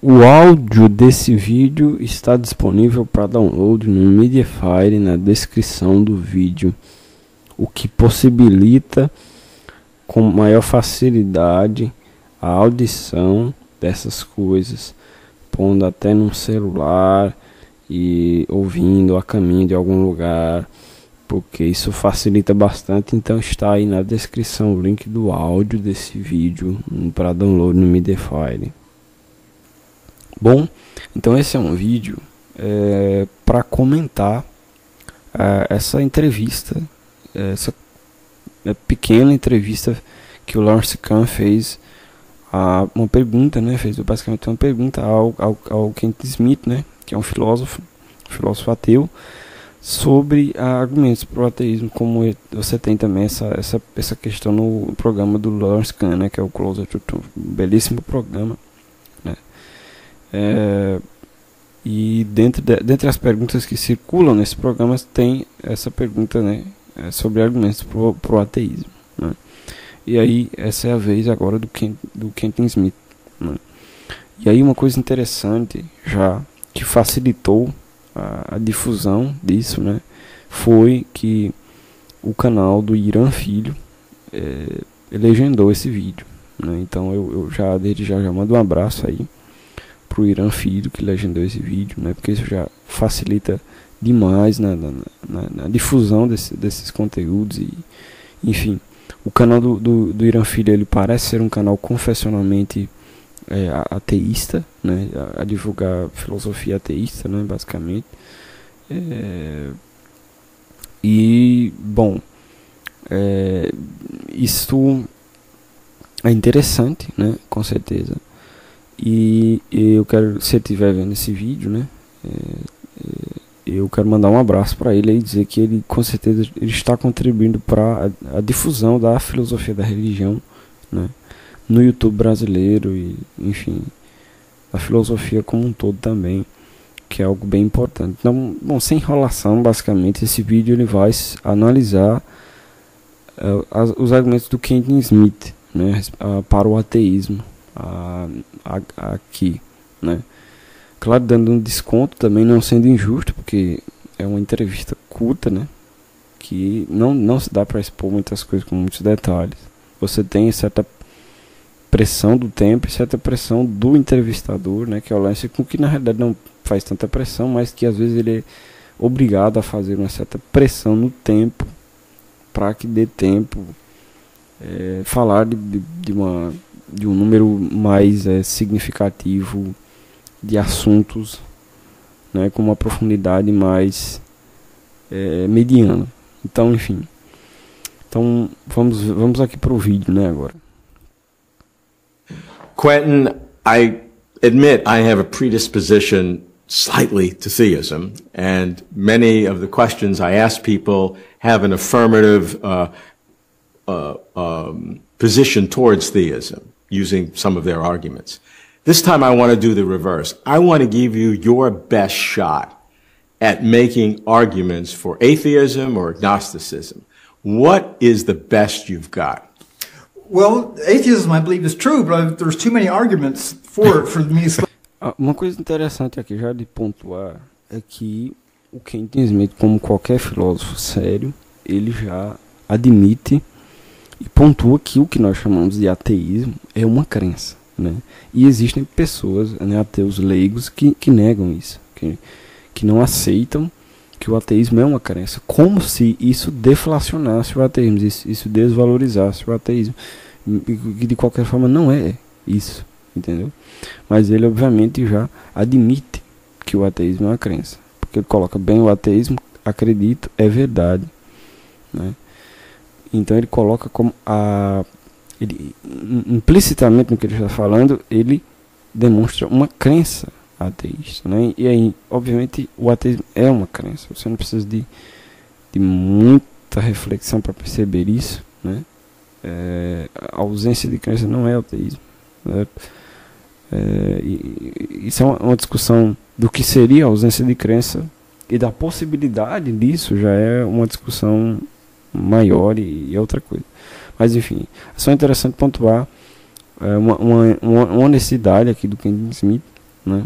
O áudio desse vídeo está disponível para download no Mediafire na descrição do vídeo, o que possibilita com maior facilidade a audição dessas coisas, pondo até num celular e ouvindo a caminho de algum lugar, porque isso facilita bastante. Então está aí na descrição o link do áudio desse vídeo para download no Mediafire. Bom, então esse é um vídeo para comentar essa entrevista, essa pequena entrevista que o Lawrence Kahn fez, uma pergunta, né? Fez basicamente uma pergunta ao Kent Smith, né? Que é um filósofo ateu, sobre argumentos para o ateísmo, como você tem também essa questão no programa do Lawrence Kahn, né? Que é o Closer to Truth, um belíssimo programa, né? E dentre as perguntas que circulam nesse programa tem essa pergunta, né, sobre argumentos pro ateísmo, né? E aí essa é a vez agora do Kenton Smith, né? E aí uma coisa interessante já que facilitou a difusão disso, né, foi que o canal do Irã Filho legendou esse vídeo, né? Então eu já desde já mando um abraço aí pro Irã Filho, que legendou esse vídeo, né? Porque isso já facilita demais na difusão desses conteúdos. E enfim, o canal do Irã Filho, ele parece ser um canal confessionalmente ateísta, né? A divulgar filosofia ateísta, né? Basicamente. E bom, isso é interessante, né? Com certeza. E eu quero, se ele estiver vendo esse vídeo, né, eu quero mandar um abraço para ele e dizer que ele, com certeza, ele está contribuindo para a difusão da filosofia da religião, né, no YouTube brasileiro e, enfim, a filosofia como um todo também, que é algo bem importante. Então, bom, sem enrolação, basicamente, esse vídeo ele vai analisar os argumentos do Kenton Smith, né, para o ateísmo. Aqui, né? Claro, dando um desconto também, não sendo injusto, porque é uma entrevista curta, né? Que não se dá para expor muitas coisas com muitos detalhes. Você tem certa pressão do tempo e certa pressão do entrevistador, né? Que é o Lawrence Kahn, que na realidade não faz tanta pressão, mas que às vezes ele é obrigado a fazer uma certa pressão no tempo para que dê tempo falar de um número mais significativo de assuntos, né, com uma profundidade mais mediana. Então, enfim. Então, vamos aqui para o vídeo, né, agora. Quentin, I admit I have a predisposition slightly to theism, and many of the questions I ask people have an affirmative position towards theism, using some of their arguments. This time I want to do the reverse. I want to give you your best shot at making arguments for atheism or agnosticism. What is the best you've got? Well, atheism I believe is true, but there's too many arguments for me. Uma coisa interessante aqui já de pontuar é que o Kenton Smith, como qualquer filósofo sério, ele já admite e pontua que o que nós chamamos de ateísmo é uma crença, né? E existem pessoas, né, ateus leigos que negam isso, que não aceitam que o ateísmo é uma crença, como se isso deflacionasse o ateísmo, isso desvalorizasse o ateísmo, que de qualquer forma não é isso, entendeu? Mas ele obviamente já admite que o ateísmo é uma crença, porque ele coloca bem o ateísmo, acredito, é verdade, né? Então ele coloca como implicitamente no que ele está falando, ele demonstra uma crença ateísta, né? E aí, obviamente, o ateísmo é uma crença. Você não precisa de muita reflexão para perceber isso, né? A ausência de crença não é ateísmo, né? Isso é uma discussão do que seria a ausência de crença, e da possibilidade disso já é uma discussão maior e outra coisa. Mas enfim, é só interessante pontuar uma honestidade aqui do Kenton Smith, né,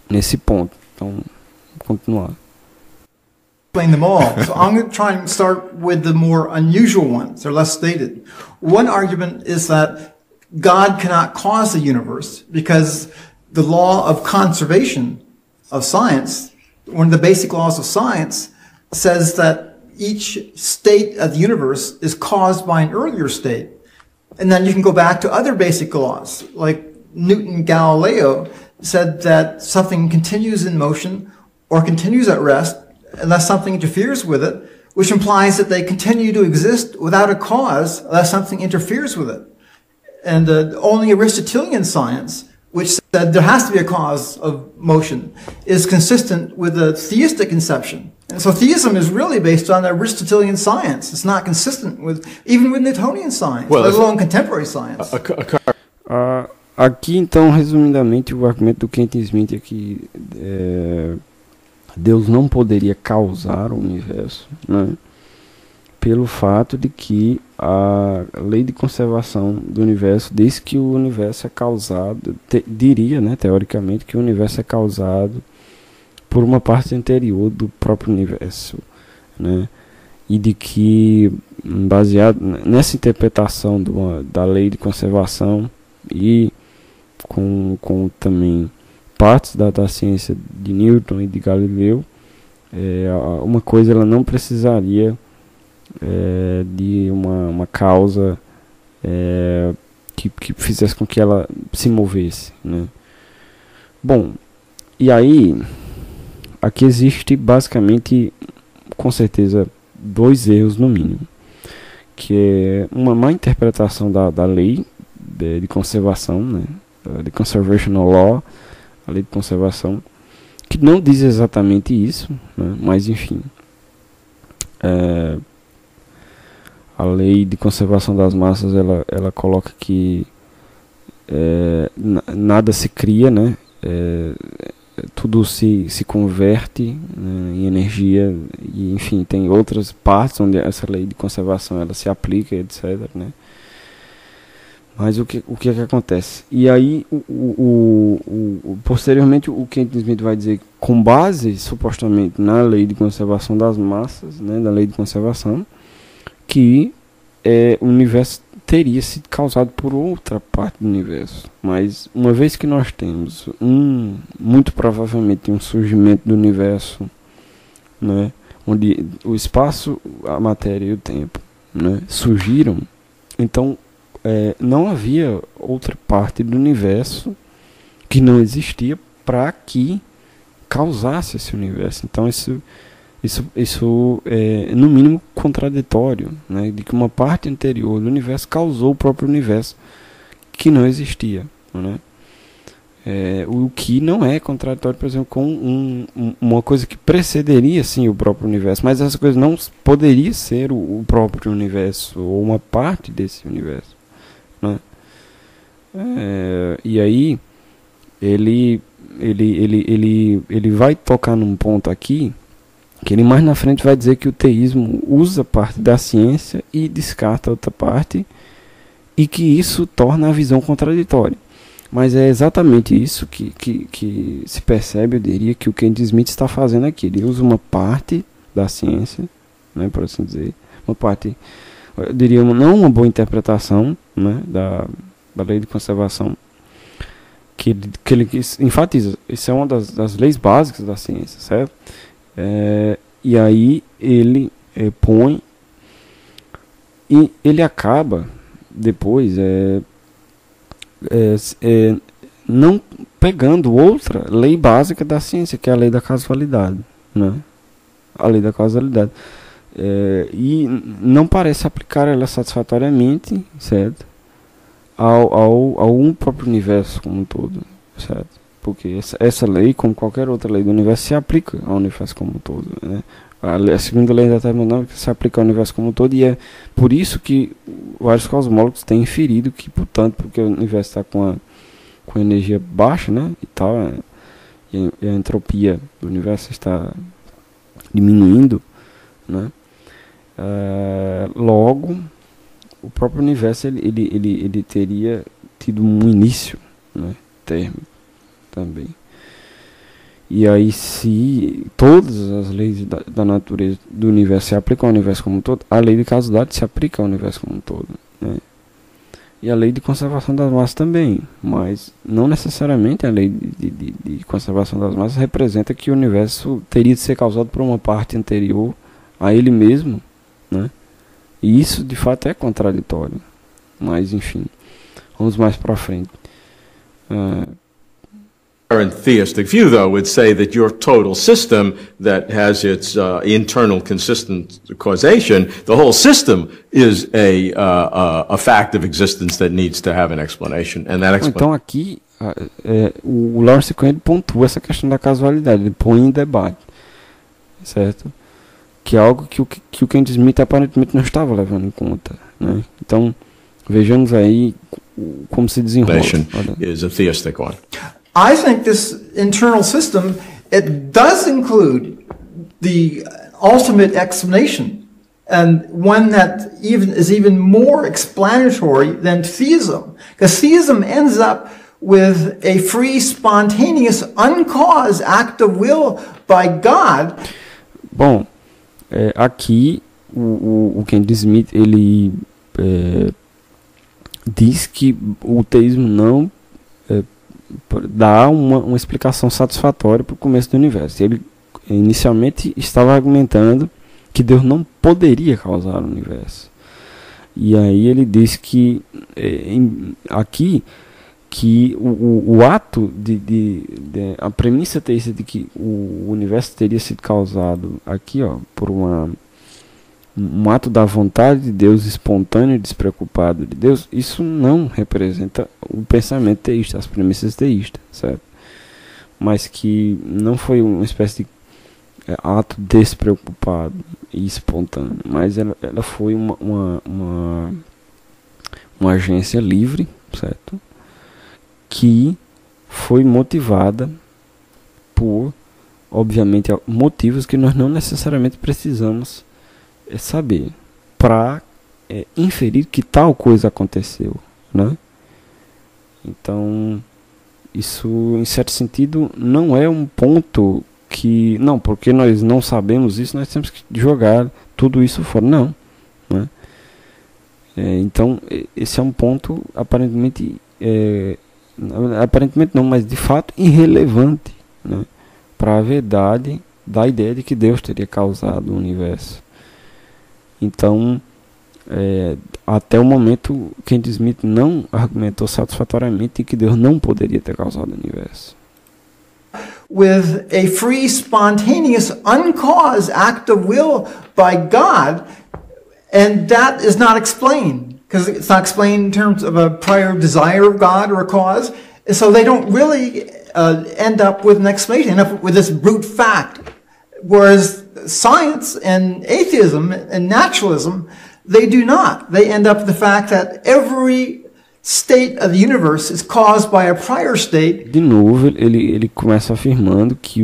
nesse ponto. Então, vou continuar. Explain them all. So I'm going to try and start with the more unusual ones. They're less stated. One argument is that God cannot cause the universe because the law of conservation of science, one of the basic laws of science, says that each state of the universe is caused by an earlier state. And then you can go back to other basic laws, like Newton Galileo said that something continues in motion or continues at rest unless something interferes with it, which implies that they continue to exist without a cause unless something interferes with it. And only Aristotelian science, which said there has to be a cause of motion, is consistent with the theistic conception. And so theism is really based on Aristotelian science. It's not consistent with, even with Newtonian science, let alone contemporary science. Aqui, então, resumidamente, o argumento do Kent Smith é que Deus não poderia causar o universo, né, pelo fato de que a lei de conservação do universo diz que o universo é causado, diria, né, teoricamente, que o universo é causado por uma parte anterior do próprio universo, né, e de que, baseado nessa interpretação da lei de conservação e com também partes da ciência de Newton e de Galileu, uma coisa ela não precisaria de uma causa que fizesse com que ela se movesse, né? Bom, e aí aqui existe basicamente, com certeza, dois erros no mínimo, que é uma má interpretação da lei de conservação, né? De Conservational Law, a lei de conservação, que não diz exatamente isso, né? Mas enfim, a lei de conservação das massas ela coloca que nada se cria, né? Tudo se converte, né, em energia, e enfim, tem outras partes onde essa lei de conservação ela se aplica, etc, né? Mas o que acontece? E aí, posteriormente, o Kent Smith vai dizer, com base, supostamente, na lei de conservação das massas, né, da lei de conservação, que o universo teria sido causado por outra parte do universo. Mas, uma vez que nós temos, muito provavelmente, um surgimento do universo, né, onde o espaço, a matéria e o tempo, né, surgiram, então, não havia outra parte do universo que não existia para que causasse esse universo. Então isso é no mínimo contraditório, né, de que uma parte anterior do universo causou o próprio universo que não existia, né? O que não é contraditório, por exemplo, com uma coisa que precederia sim o próprio universo, mas essa coisa não poderia ser o próprio universo ou uma parte desse universo, né? E aí ele vai tocar num ponto aqui que ele mais na frente vai dizer que o teísmo usa parte da ciência e descarta outra parte, e que isso torna a visão contraditória. Mas é exatamente isso que se percebe, eu diria, que o Kent Smith está fazendo aqui. Ele usa uma parte da ciência, né, por assim dizer, uma parte, eu diria, não uma boa interpretação, né, da lei de conservação, que ele enfatiza. Isso é uma das leis básicas da ciência, certo? E aí ele põe, e ele acaba depois não pegando outra lei básica da ciência, que é a lei da causalidade, né? A lei da causalidade, e não parece aplicar ela satisfatoriamente, certo, ao próprio universo como um todo, certo? Porque essa lei, como qualquer outra lei do universo, se aplica ao universo como um todo, né? A segunda lei da termodinâmica se aplica ao universo como um todo, e é por isso que vários cosmólogos têm inferido que, portanto, porque o universo está com energia baixa, né, e tal, e a entropia do universo está diminuindo, né, logo o próprio universo ele teria tido um início, né, térmico. também. E aí, se todas as leis da natureza do universo se aplicam ao universo como um todo, a lei de causalidade se aplica ao universo como um todo, né? E a lei de conservação das massas também, mas não necessariamente a lei de conservação das massas representa que o universo teria de ser causado por uma parte anterior a ele mesmo, né? E isso de fato é contraditório, mas enfim, vamos mais para frente. Current theistic view, though, would say that your total system that has its internal consistent causation, the whole system is a fact of existence that needs to have an explanation, and that explanation. Então aqui o Lawrence Cohen pontua essa questão da casualidade, ele põe em debate, certo? Que é algo que o Kent Smith aparentemente não estava levando em conta, né? Então vejamos aí como se desenrola. Is a theistic one. I think this internal system, it does include the ultimate explanation, and one that is even more explanatory than theism. Because theism ends up with a free, spontaneous, uncaused act of will by God. Bom, aqui o Kent Smith ele diz que o teísmo não dá uma explicação satisfatória para o começo do universo. Ele inicialmente estava argumentando que Deus não poderia causar o universo. E aí ele diz que aqui que o ato a premissa teísta de que o universo teria sido causado aqui, ó, por um ato da vontade de Deus, espontâneo e despreocupado de Deus, isso não representa o pensamento teísta, as premissas teístas, certo? Mas que não foi uma espécie de ato despreocupado e espontâneo, mas ela foi uma agência livre, certo? Que foi motivada por, obviamente, motivos que nós não necessariamente precisamos saber para inferir que tal coisa aconteceu, né? Então isso, em certo sentido, não é um ponto que não, porque nós não sabemos isso, nós temos que jogar tudo isso fora, não, né? Então esse é um ponto aparentemente não, mas de fato irrelevante, né, para a verdade da ideia de que Deus teria causado o universo. Então, até o momento, Kent Smith não argumentou satisfatoriamente que Deus não poderia ter causado o universo. With a free, spontaneous, uncaused act of will by God, and that is not explained, because it's not explained in terms of a prior desire of God or a cause, and so they don't really end up with an explanation, end up with this brute fact, whereas science and atheism and naturalism, they do not. They end up with the fact that every state of the universe is caused by a prior state. De novo, ele começa afirmando que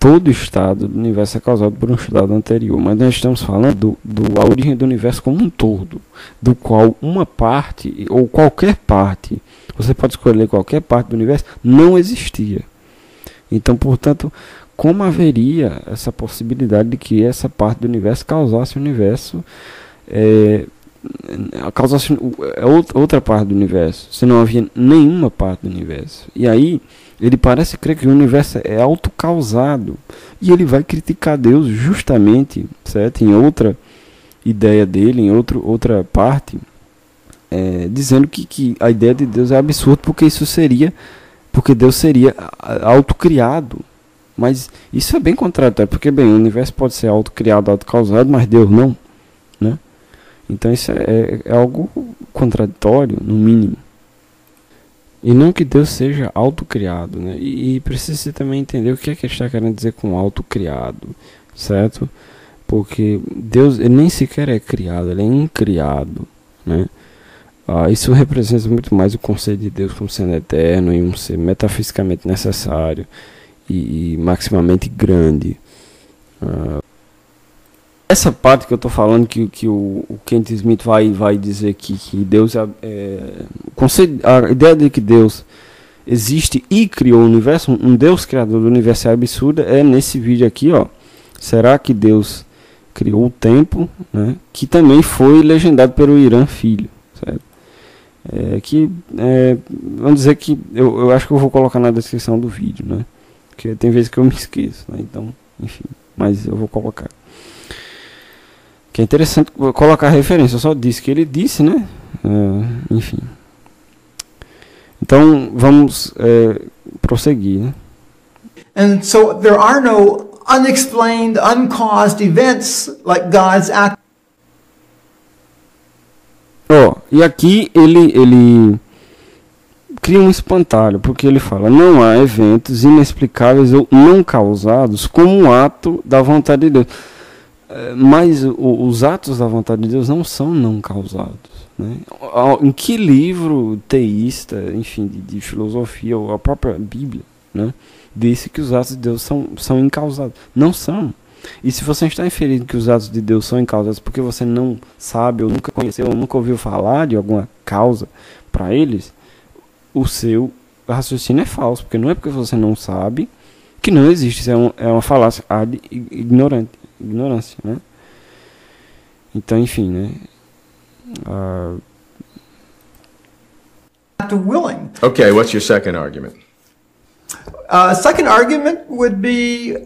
todo estado do universo é causado por um estado anterior, mas nós estamos falando da origem do universo como um todo, do qual uma parte, ou qualquer parte, você pode escolher qualquer parte do universo, não existia. Então, portanto, como haveria essa possibilidade de que essa parte do universo causasse o universo, causasse outra parte do universo, se não havia nenhuma parte do universo? E aí ele parece crer que o universo é autocausado, e ele vai criticar Deus justamente, certo? Em outra ideia dele, em outra parte, dizendo que a ideia de Deus é absurda, porque Deus seria autocriado. Mas isso é bem contraditório, porque bem, o universo pode ser autocriado, autocausado, mas Deus não, né? Então isso é algo contraditório, no mínimo. E não que Deus seja autocriado, né? E precisa também entender o que ele está querendo dizer com autocriado, certo? Porque Deus ele nem sequer é criado, ele é incriado, né? Isso representa muito mais o conceito de Deus como sendo eterno e um ser metafisicamente necessário e maximamente grande. Essa parte que eu estou falando que o Kent Smith vai dizer que Deus a ideia de que Deus existe e criou o universo, um Deus criador do universo é absurda, é nesse vídeo aqui, ó. Será que Deus criou o tempo, né? Que também foi legendado pelo Irã Filho, certo? Vamos dizer que eu acho que eu vou colocar na descrição do vídeo, né? Porque tem vezes que eu me esqueço, né? Então, enfim, mas eu vou colocar. Que é interessante colocar a referência, eu só disse que ele disse, né? Enfim. Então, vamos prosseguir, né? And so there are no unexplained, uncaused events like God's act. E aqui ele cria um espantalho, porque ele fala: não há eventos inexplicáveis ou não causados como um ato da vontade de Deus. Mas os atos da vontade de Deus não são não causados, né? Em que livro teísta, enfim, de filosofia, ou a própria Bíblia, né, disse que os atos de Deus são incausados? Não são. E se você está inferindo que os atos de Deus são incausados porque você não sabe, ou nunca conheceu, ou nunca ouviu falar de alguma causa para eles, o seu raciocínio é falso, porque não é porque você não sabe que não existe. Isso é uma falácia ad ignorância, né? Então, enfim, né? Willing. Okay, what's your second argument? Second argument would be,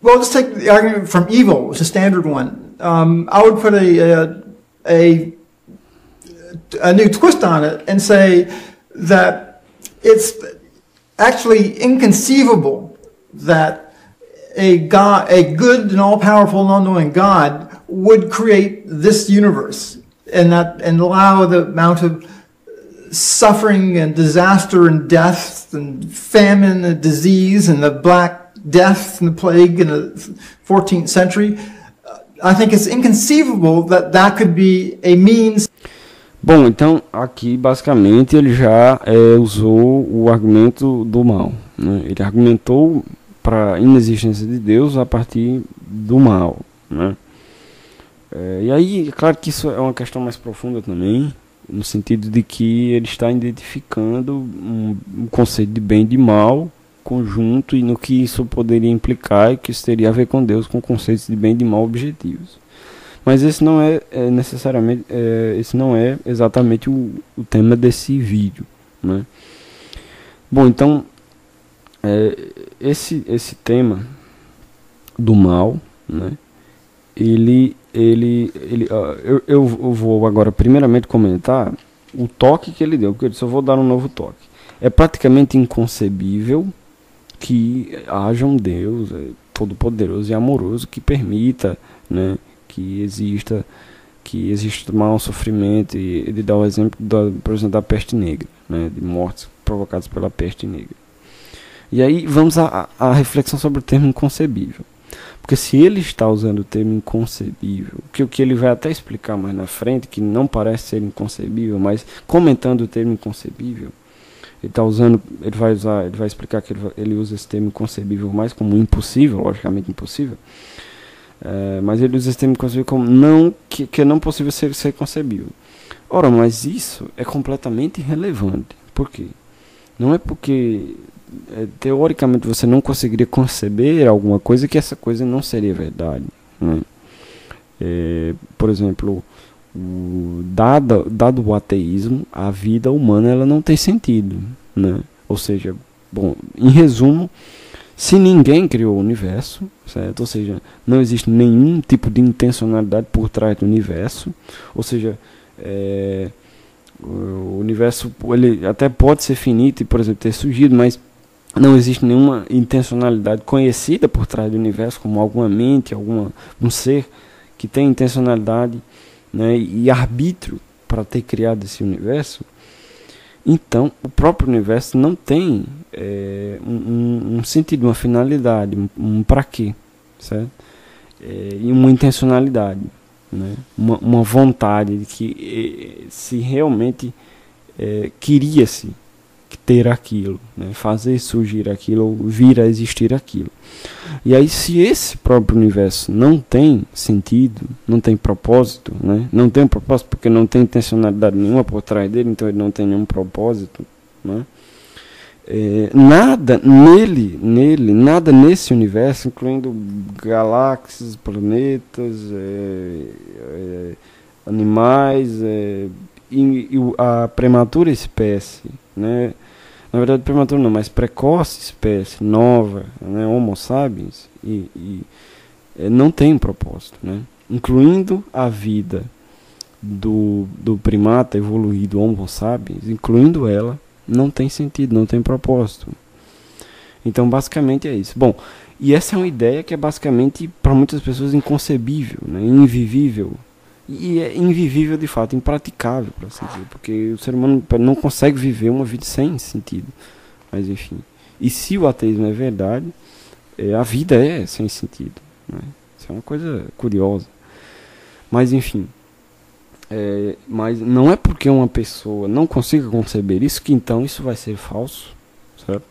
well, let's take the argument from evil. It's a standard one. I would put a new twist on it and say that it's actually inconceivable that a good and all-powerful and all-knowing God would create this universe and allow the amount of suffering and disaster and death and famine and disease and the Black Death and the plague in the 14th century. I think it's inconceivable that could be a means. Bom, então aqui basicamente ele já usou o argumento do mal, né? Ele argumentou para a inexistência de Deus a partir do mal, né? E aí, é claro que isso é uma questão mais profunda também, no sentido de que ele está identificando um conceito de bem e de mal conjunto, e no que isso poderia implicar, e que isso teria a ver com Deus, com conceitos de bem e de mal objetivos. Mas esse não é necessariamente, esse não é exatamente o tema desse vídeo, né? Bom, então esse tema do mal, né? Eu vou agora primeiramente comentar o toque que ele deu, porque eu disse, eu vou dar um novo toque. É praticamente inconcebível que haja um Deus todo-poderoso e amoroso que permita, né, que exista mal, sofrimento, e ele dá o exemplo, por exemplo, da peste negra, né, de mortes provocadas pela peste negra. E aí vamos à reflexão sobre o termo inconcebível. Porque se ele está usando o termo inconcebível, que o que ele vai até explicar mais na frente, que não parece ser inconcebível, mas comentando o termo inconcebível, ele vai explicar que ele usa esse termo inconcebível mais como impossível, logicamente impossível, mas ele usa esse termo inconcebível como que é não possível ser concebível. Ora, mas isso é completamente irrelevante. Por quê? Não é porque teoricamente você não conseguiria conceber alguma coisa que essa coisa não seria verdade, né? Por exemplo, dado o ateísmo, a vida humana ela não tem sentido, né? Ou seja, bom, em resumo, se ninguém criou o universo, certo? Ou seja, não existe nenhum tipo de intencionalidade por trás do universo, ou seja, o universo ele até pode ser finito e, por exemplo, ter surgido, mas não existe nenhuma intencionalidade conhecida por trás do universo, como alguma mente, um ser que tem intencionalidade, né, e arbítrio para ter criado esse universo. Então, o próprio universo não tem um sentido, uma finalidade, um para quê, certo? E uma intencionalidade, né? Uma vontade de que se realmente queria-se ter aquilo, né? Fazer surgir aquilo, ou vir a existir aquilo. E aí, se esse próprio universo não tem sentido, não tem propósito, né? Não tem propósito porque não tem intencionalidade nenhuma por trás dele, então ele não tem nenhum propósito, né? nada nada nesse universo, incluindo galáxias, planetas, animais, e a prematura espécie, né? Na verdade, prematura não, mas precoce espécie, nova, né? Homo sapiens, não tem um propósito, né? Incluindo a vida do primata evoluído Homo sapiens, incluindo ela, não tem sentido, não tem propósito. Então, basicamente é isso. Bom, e essa é uma ideia que é basicamente, para muitas pessoas, inconcebível, né? Invivível. E é invivível de fato, impraticável, para assim dizer, porque o ser humano não consegue viver uma vida sem sentido. Mas enfim. E se o ateísmo é verdade, a vida é sem sentido, né? Isso é uma coisa curiosa. Mas enfim. Mas não é porque uma pessoa não consiga conceber isso que então isso vai ser falso, certo?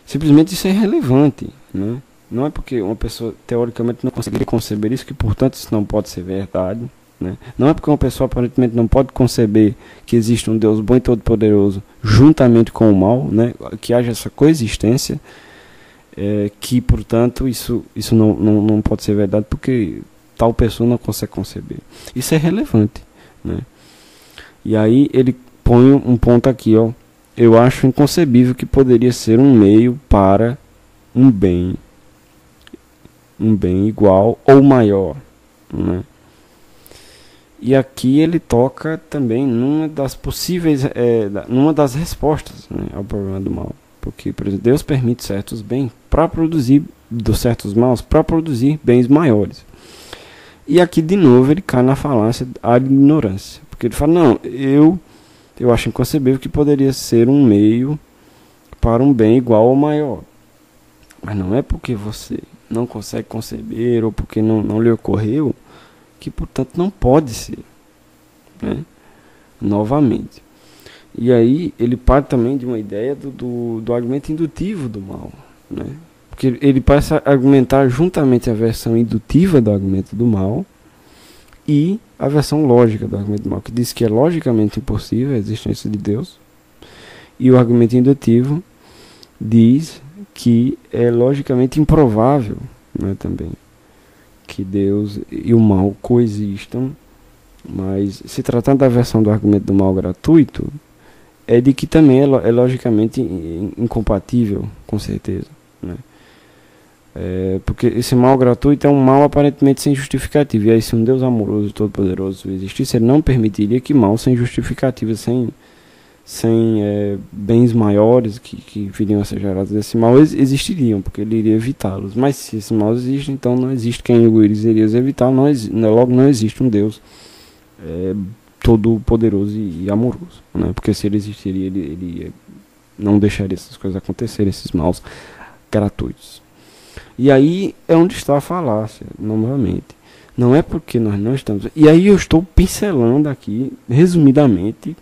Simplesmente isso é irrelevante, né? Não é porque uma pessoa teoricamente não conseguiria conceber isso que portanto isso não pode ser verdade, né? Não é porque uma pessoa aparentemente não pode conceber que existe um Deus bom e todo-poderoso juntamente com o mal, né? Que haja essa coexistência, que portanto isso não pode ser verdade porque tal pessoa não consegue conceber. Isso é relevante, né? E aí ele põe um ponto aqui, ó. Eu acho inconcebível que poderia ser um meio para um bem igual ou maior, né? E aqui ele toca também numa das possíveis, numa das respostas, né, ao problema do mal. Porque, por exemplo, Deus permite certos bens para produzir, dos certos maus, para produzir bens maiores. E aqui, de novo, ele cai na falácia da ignorância. Porque ele fala, não, eu acho inconcebível que poderia ser um meio para um bem igual ou maior. Mas não é porque você não consegue conceber ou porque não lhe ocorreu que, portanto, não pode ser, né? Novamente. E aí ele parte também de uma ideia do argumento indutivo do mal, né? Porque ele passa a argumentar juntamente a versão indutiva do argumento do mal e a versão lógica do argumento do mal, que diz que é logicamente impossível a existência de Deus, e o argumento indutivo diz que é logicamente improvável, né, também, que Deus e o mal coexistam. Mas se tratando da versão do argumento do mal gratuito, é de que também é logicamente incompatível, com certeza, né? Porque esse mal gratuito é um mal aparentemente sem justificativa. E aí, se um Deus amoroso e todo-poderoso existisse, ele não permitiria que mal sem justificativa, sem bens maiores que viriam a ser gerados desse mal existiriam, porque ele iria evitá-los. Mas se esse mal existe, então não existe quem o iria evitar, logo não existe um Deus todo-poderoso e amoroso, né? Porque se ele existiria, ele não deixaria essas coisas acontecerem, esses maus gratuitos. E aí é onde está a falácia, novamente. Não é porque nós não estamos... E aí eu estou pincelando aqui, resumidamente,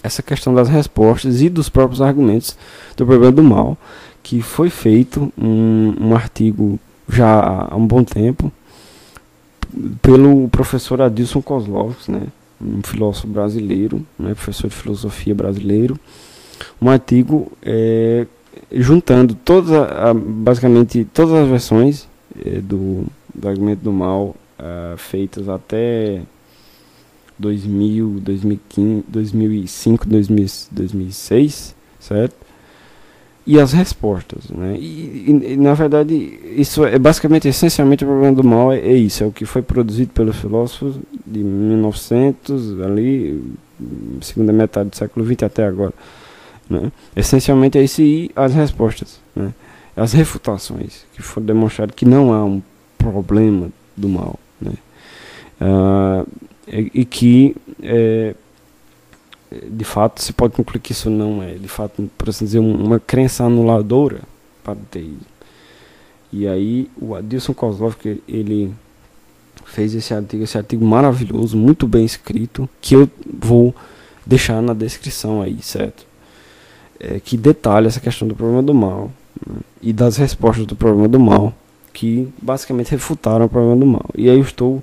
essa questão das respostas e dos próprios argumentos do problema do mal, que foi feito um artigo já há um bom tempo pelo professor Adilson Kozlovski, né, um filósofo brasileiro, né, professor de filosofia brasileiro, um artigo juntando basicamente todas as versões do argumento do mal feitas até 2000, 2015, 2005, 2006, certo? E as respostas, né? E na verdade isso é basicamente, essencialmente, o problema do mal é isso, é o que foi produzido pelos filósofos de 1900 ali, segunda metade do século XX até agora, né? Essencialmente é isso, e as respostas, né? As refutações que foram demonstradas que não há um problema do mal, né? E que de fato se pode concluir que isso não é, de fato, por assim dizer, uma crença anuladora para o teísmo. E aí o Adilson Kozlovski, ele fez esse artigo maravilhoso, muito bem escrito, que eu vou deixar na descrição aí, certo? Que detalha essa questão do problema do mal, né? E das respostas do problema do mal, que basicamente refutaram o problema do mal. E aí eu estou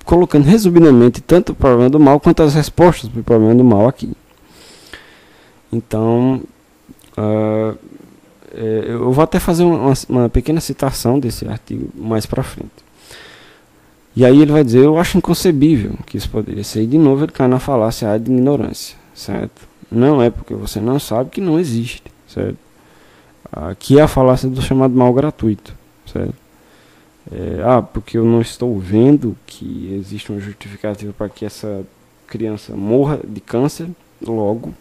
colocando resumidamente tanto o problema do mal quanto as respostas para o problema do mal aqui. Então, eu vou até fazer uma pequena citação desse artigo mais para frente. E aí ele vai dizer, eu acho inconcebível que isso poderia ser. E de novo ele cai na falácia de ignorância, certo? Não é porque você não sabe que não existe, certo? Aqui é a falácia do chamado mal gratuito, certo? Porque eu não estou vendo que existe uma justificativa para que essa criança morra de câncer, logo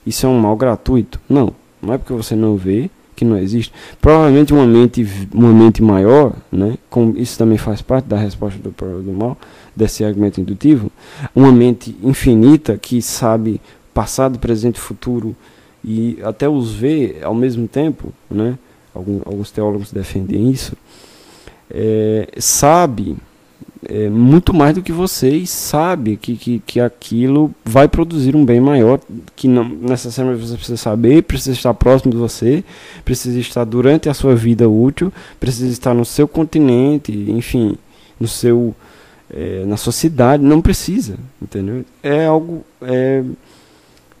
isso é um mal gratuito. Não é porque você não vê que não existe. Provavelmente uma mente maior, né, como isso também faz parte da resposta do problema do mal, desse argumento indutivo, uma mente infinita que sabe passado, presente e futuro e até os vê ao mesmo tempo, né, alguns teólogos defendem isso, sabe muito mais do que vocês, sabe que aquilo vai produzir um bem maior, que não necessariamente você precisa saber, precisa estar próximo de você, precisa estar durante a sua vida útil, precisa estar no seu continente, enfim, na sua cidade, não precisa, entendeu?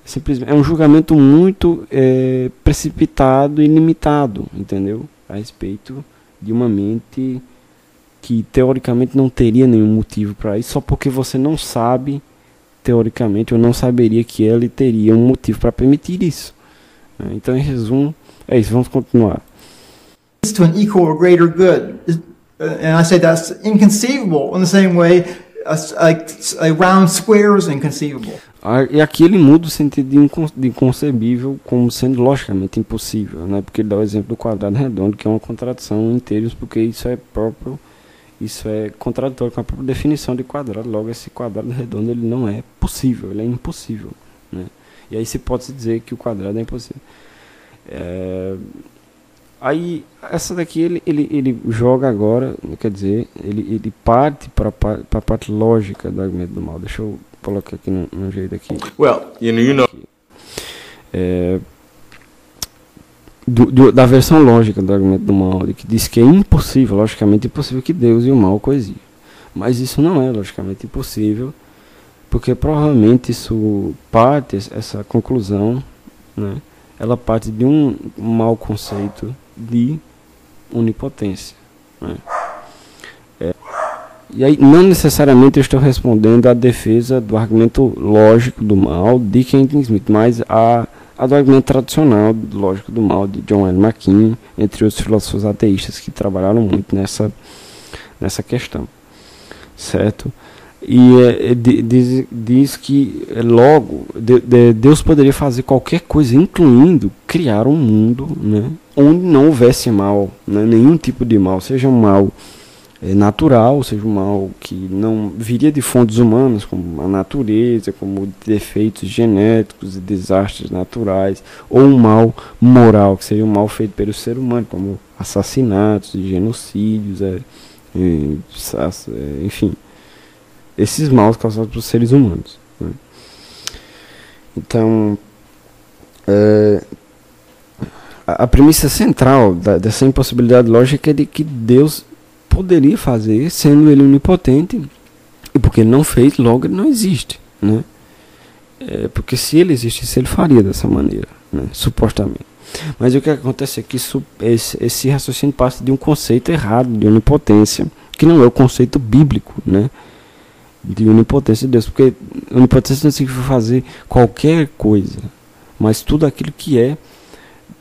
Simplesmente é um julgamento muito precipitado e limitado, entendeu? A respeito de uma mente que teoricamente não teria nenhum motivo para isso, só porque você não sabe, teoricamente, ou não saberia que ele teria um motivo para permitir isso. Então, em resumo, é isso, vamos continuar. To an equal or greater good, and I say that's inconceivable in the same way a round square is inconceivable. E aqui ele muda o sentido de inconcebível como sendo logicamente impossível, né? Porque ele dá o exemplo do quadrado redondo, que é uma contradição em termos, porque isso é contraditório com a própria definição de quadrado. Logo, esse quadrado redondo ele não é possível, ele é impossível, né? E aí se pode dizer que o quadrado é impossível. Aí essa daqui ele joga agora, quer dizer, ele parte para a parte lógica do argumento do mal. Deixa eu colocar aqui no jeito aqui. Well, you know. Da versão lógica do argumento do mal, que diz que é impossível, logicamente impossível, que Deus e o mal coexistam. Mas isso não é logicamente impossível, porque provavelmente essa conclusão, né, ela parte de um mau conceito de onipotência, né? E aí não necessariamente eu estou respondendo à defesa do argumento lógico do mal de Kenton Smith, mas a do argumento tradicional lógico do mal de John L. McKean, entre outros filósofos ateístas que trabalharam muito nessa questão, certo? E diz que logo Deus poderia fazer qualquer coisa, incluindo criar um mundo, né, onde não houvesse mal, né, nenhum tipo de mal, seja um mal natural, seja um mal que não viria de fontes humanas, como a natureza, como defeitos genéticos e desastres naturais, ou um mal moral, que seria um mal feito pelo ser humano, como assassinatos e genocídios, enfim, esses maus causados por seres humanos, né? Então, a premissa central dessa impossibilidade lógica é de que Deus poderia fazer, sendo ele onipotente, e porque ele não fez, logo ele não existe, né? Porque se ele existisse, ele faria dessa maneira, né? Supostamente. Mas o que acontece é que esse raciocínio passa de um conceito errado de onipotência, que não é o conceito bíblico, né, de onipotência de Deus, porque onipotência não significa fazer qualquer coisa, mas tudo aquilo que é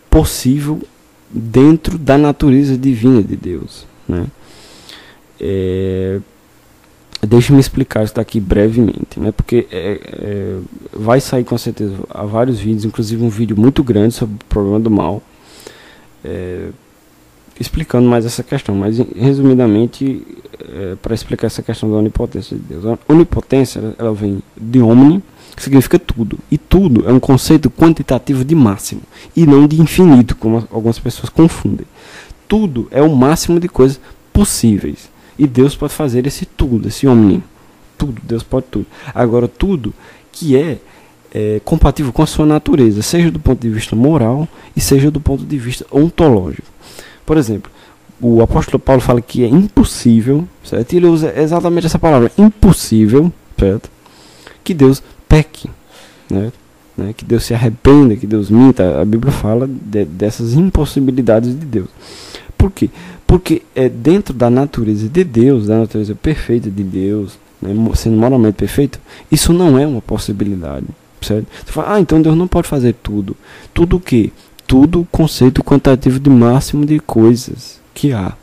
possível dentro da natureza divina de Deus, né? Deixe-me explicar isso daqui brevemente, né? Porque vai sair com certeza há vários vídeos, inclusive um vídeo muito grande sobre o problema do mal, explicando mais essa questão, mas resumidamente, para explicar essa questão da onipotência de Deus. A onipotência, ela vem de omni, que significa tudo, e tudo é um conceito quantitativo de máximo, e não de infinito, como algumas pessoas confundem. Tudo é o máximo de coisas possíveis, e Deus pode fazer esse tudo, esse omni, tudo, Deus pode tudo. Agora, tudo que é compatível com a sua natureza, seja do ponto de vista moral e seja do ponto de vista ontológico. Por exemplo, o apóstolo Paulo fala que é impossível, certo? E ele usa exatamente essa palavra, impossível, certo? Que Deus peque, né? Que Deus se arrependa, que Deus minta. A Bíblia fala dessas impossibilidades de Deus. Por quê? Porque dentro da natureza de Deus, da natureza perfeita de Deus, né, sendo moralmente perfeito, isso não é uma possibilidade, certo? Você fala, então Deus não pode fazer tudo. Tudo o quê? Tudo o conceito quantitativo de máximo de coisas que há.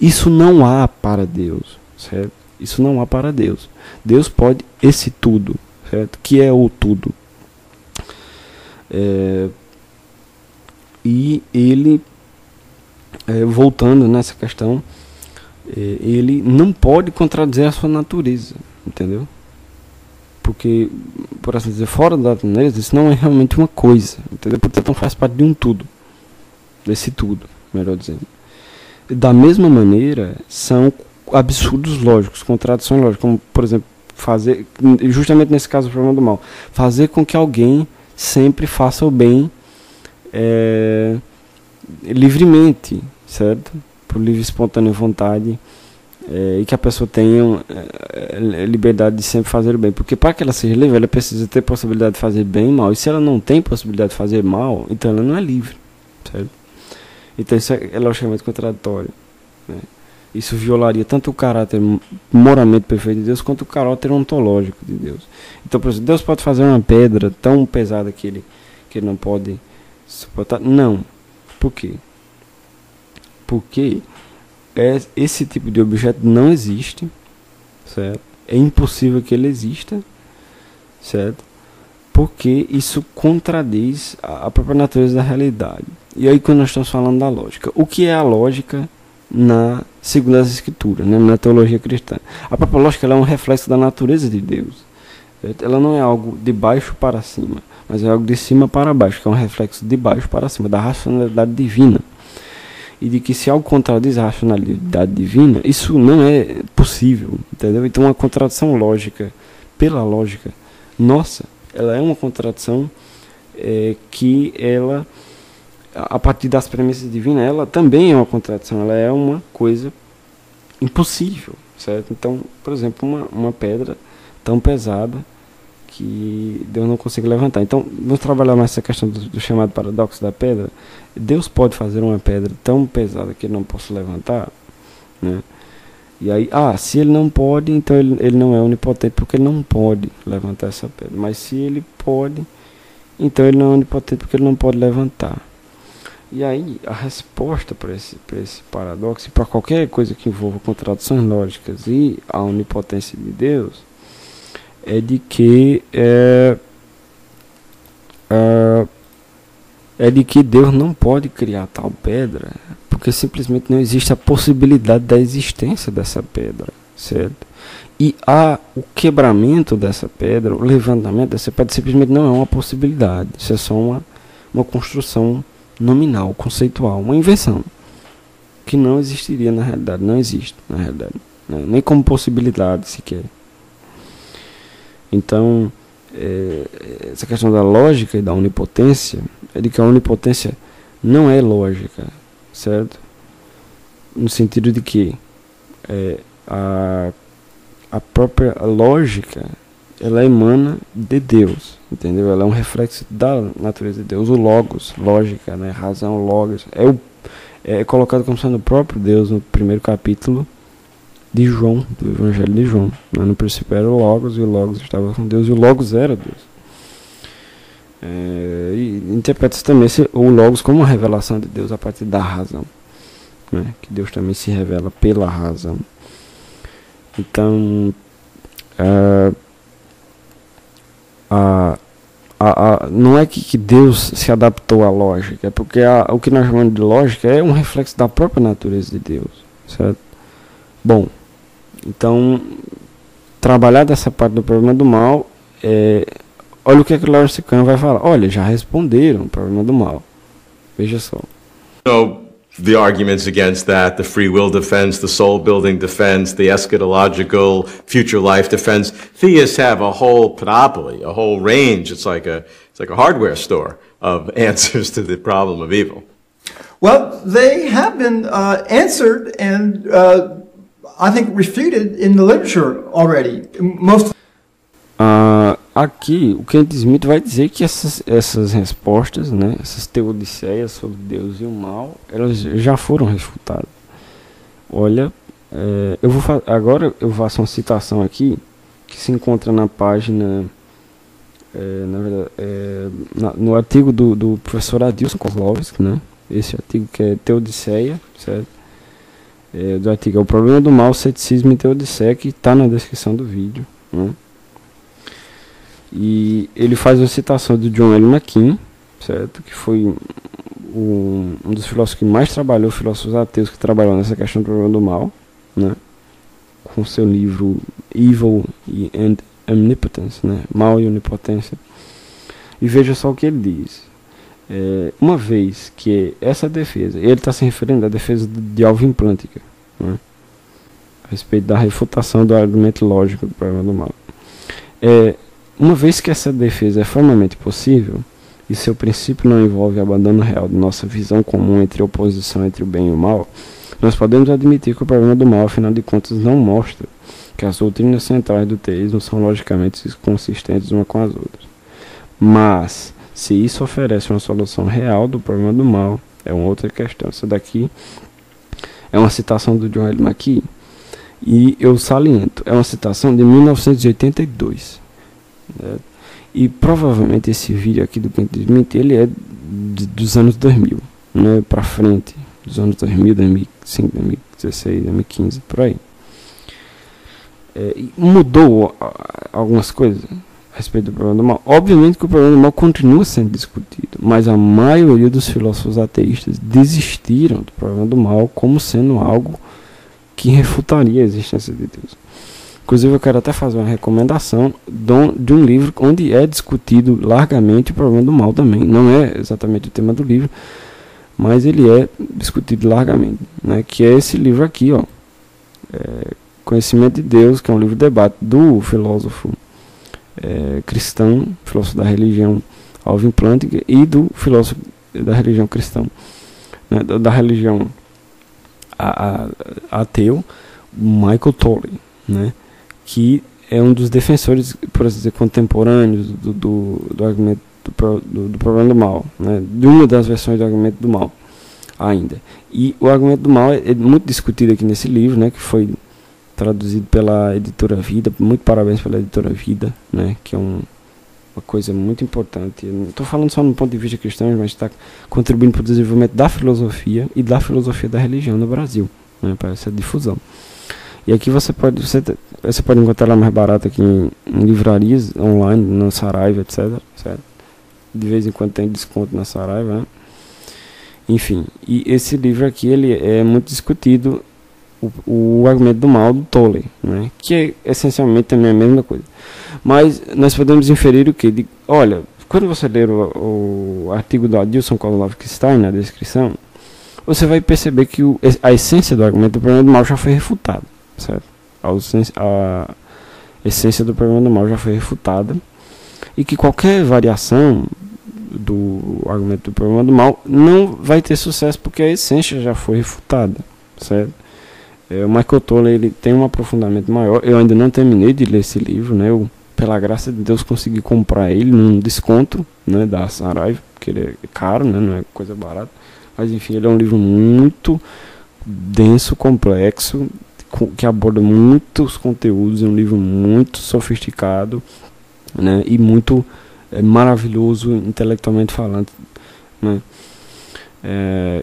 Isso não há para Deus, certo? Isso não há para Deus. Deus pode esse tudo, certo? Que é o tudo. E ele, voltando nessa questão, ele não pode contradizer a sua natureza, entendeu? Porque, por assim dizer, fora da natureza, isso não é realmente uma coisa, entendeu? Portanto, faz parte de um tudo, desse tudo, melhor dizendo. Da mesma maneira, são absurdos lógicos, contradições lógicas, como, por exemplo, fazer, justamente nesse caso, o problema do mal, fazer com que alguém sempre faça o bem livremente, certo? Por livre e espontânea vontade, e que a pessoa tenha liberdade de sempre fazer o bem, porque para que ela seja livre, ela precisa ter possibilidade de fazer bem e mal, e se ela não tem possibilidade de fazer mal, então ela não é livre, certo? Então isso é logicamente contraditório, né? Isso violaria tanto o caráter moralmente perfeito de Deus quanto o caráter ontológico de Deus. Então, por exemplo, Deus pode fazer uma pedra tão pesada que ele não pode suportar? Não. Por quê? Porque esse tipo de objeto não existe, certo? É impossível que ele exista, certo? Porque isso contradiz a própria natureza da realidade. E aí quando nós estamos falando da lógica, o que é a lógica segundo as escrituras, né, na teologia cristã? A própria lógica ela é um reflexo da natureza de Deus, certo? Ela não é algo de baixo para cima, mas é algo de cima para baixo, que é um reflexo de baixo para cima, da racionalidade divina. E de que se algo contradiz a racionalidade divina, isso não é possível, entendeu? Então uma contradição lógica, pela lógica nossa, ela é uma contradição que ela, a partir das premissas divinas, ela também é uma contradição, ela é uma coisa impossível, certo? Então, por exemplo, uma pedra tão pesada que Deus não consegue levantar. Então, vamos trabalhar mais essa questão do chamado paradoxo da pedra. Deus pode fazer uma pedra tão pesada que ele não possa levantar, né? E aí, se ele não pode, então ele não é onipotente, porque ele não pode levantar essa pedra. Mas se ele pode, então ele não é onipotente, porque ele não pode levantar. E aí, a resposta para esse paradoxo, para qualquer coisa que envolva contradições lógicas e a onipotência de Deus, é de que Deus não pode criar tal pedra, porque simplesmente não existe a possibilidade da existência dessa pedra, certo? E o quebramento dessa pedra, o levantamento dessa pedra simplesmente não é uma possibilidade, isso é só uma construção nominal, conceitual, uma invenção que não existiria na realidade, não existe na realidade, né? Nem como possibilidade sequer. Então, essa questão da lógica e da onipotência é de que a onipotência não é lógica, certo? No sentido de que a própria lógica ela emana de Deus, entendeu? Ela é um reflexo da natureza de Deus. O logos, lógica, né? Razão, logos, é colocado como sendo o próprio Deus no primeiro capítulo de João, do Evangelho de João. No princípio era o logos, e o logos estava com Deus, e o logos era Deus. E interpreta-se também o logos como uma revelação de Deus a partir da razão, né? Que Deus também se revela pela razão. Então, não é que Deus se adaptou à lógica, é porque o que nós chamamos de lógica é um reflexo da própria natureza de Deus, certo? Bom, então, trabalhar dessa parte do problema do mal, olha o que o Lawrence Kahn vai falar. Olha, já responderam o problema do mal. Veja só. So, the arguments against that, the free will defense, the soul building defense, the eschatological future life defense. Theists have a whole panoply, a whole range. It's like a hardware store of answers to the problem of evil. Well, they have been answered and I think refuted in the literature already. Aqui, o Kenneth Smith vai dizer que essas respostas, né, essas teodiceias sobre Deus e o mal, elas já foram refutadas. Olha, agora eu faço uma citação aqui que se encontra na página, na verdade, no artigo do professor Adilson Kozlowski, né? Esse artigo que é Teodiceia, certo? Do artigo é o problema do mal, ceticismo e teodiceia, que está na descrição do vídeo, né? E ele faz uma citação do John L. McKean, certo? Que foi um dos filósofos que mais trabalhou, filósofos ateus que trabalhou nessa questão do problema do mal, né? Com seu livro Evil and Omnipotence, né? Mal e Onipotência. E veja só o que ele diz. Uma vez que essa defesa, ele está se referindo à defesa de Alvin Plantinga, né? A respeito da refutação do argumento lógico do problema do mal. Uma vez que essa defesa é formalmente possível, e seu princípio não envolve abandono real de nossa visão comum entre a oposição entre o bem e o mal, nós podemos admitir que o problema do mal, afinal de contas, não mostra que as doutrinas centrais do teísmo são logicamente consistentes uma com as outras. Mas, se isso oferece uma solução real do problema do mal, é uma outra questão. Essa daqui é uma citação do John L. McKean, e eu saliento, é uma citação de 1982. Né? E provavelmente esse vídeo aqui do Kenneth Smith, ele é dos anos 2000, né, para frente, dos anos 2000, 2005, 2016, 2015, por aí. Mudou algumas coisas a respeito do problema do mal. Obviamente que o problema do mal continua sendo discutido, mas a maioria dos filósofos ateístas desistiram do problema do mal como sendo algo que refutaria a existência de Deus. Inclusive eu quero até fazer uma recomendação de um livro onde é discutido largamente o problema do mal também. Não é exatamente o tema do livro, mas ele é discutido largamente, né? Que é esse livro aqui, ó, Conhecimento de Deus, que é um livro de debate do filósofo cristão, filósofo da religião Alvin Plantinga, e do filósofo da religião cristã, né, da religião ateu, Michael Tolley, né, que é um dos defensores, por assim dizer, contemporâneos do argumento do problema do mal, né, de uma das versões do argumento do mal ainda. E o argumento do mal é muito discutido aqui nesse livro, né, que foi traduzido pela editora Vida. Muito parabéns pela editora Vida, né, que é uma coisa muito importante. Não estou falando só no ponto de vista cristão, mas está contribuindo para o desenvolvimento da filosofia e da filosofia da religião no Brasil, né, para essa difusão. E aqui você pode encontrar ela mais barata aqui em livrarias online, no Saraiva, etc, certo? De vez em quando tem desconto na Saraiva, né? Enfim, e esse livro aqui, ele é muito discutido, o argumento do mal do Tolley, né? Que é essencialmente também a mesma coisa. Mas nós podemos inferir o que? Olha, quando você ler o artigo do Adilson Kozlowski que está aí na descrição, você vai perceber que a essência do argumento do problema do mal já foi refutada, certo? A essência do problema do mal já foi refutada, e que qualquer variação do argumento do problema do mal não vai ter sucesso porque a essência já foi refutada, certo? O Michael Tolley, ele tem um aprofundamento maior. Eu ainda não terminei de ler esse livro, né? Eu, pela graça de Deus, consegui comprar ele num desconto, né, da Saraiva, porque ele é caro, né? Não é coisa barata. Mas enfim, ele é um livro muito denso, complexo, que aborda muitos conteúdos. É um livro muito sofisticado, né? E muito maravilhoso intelectualmente falando, né?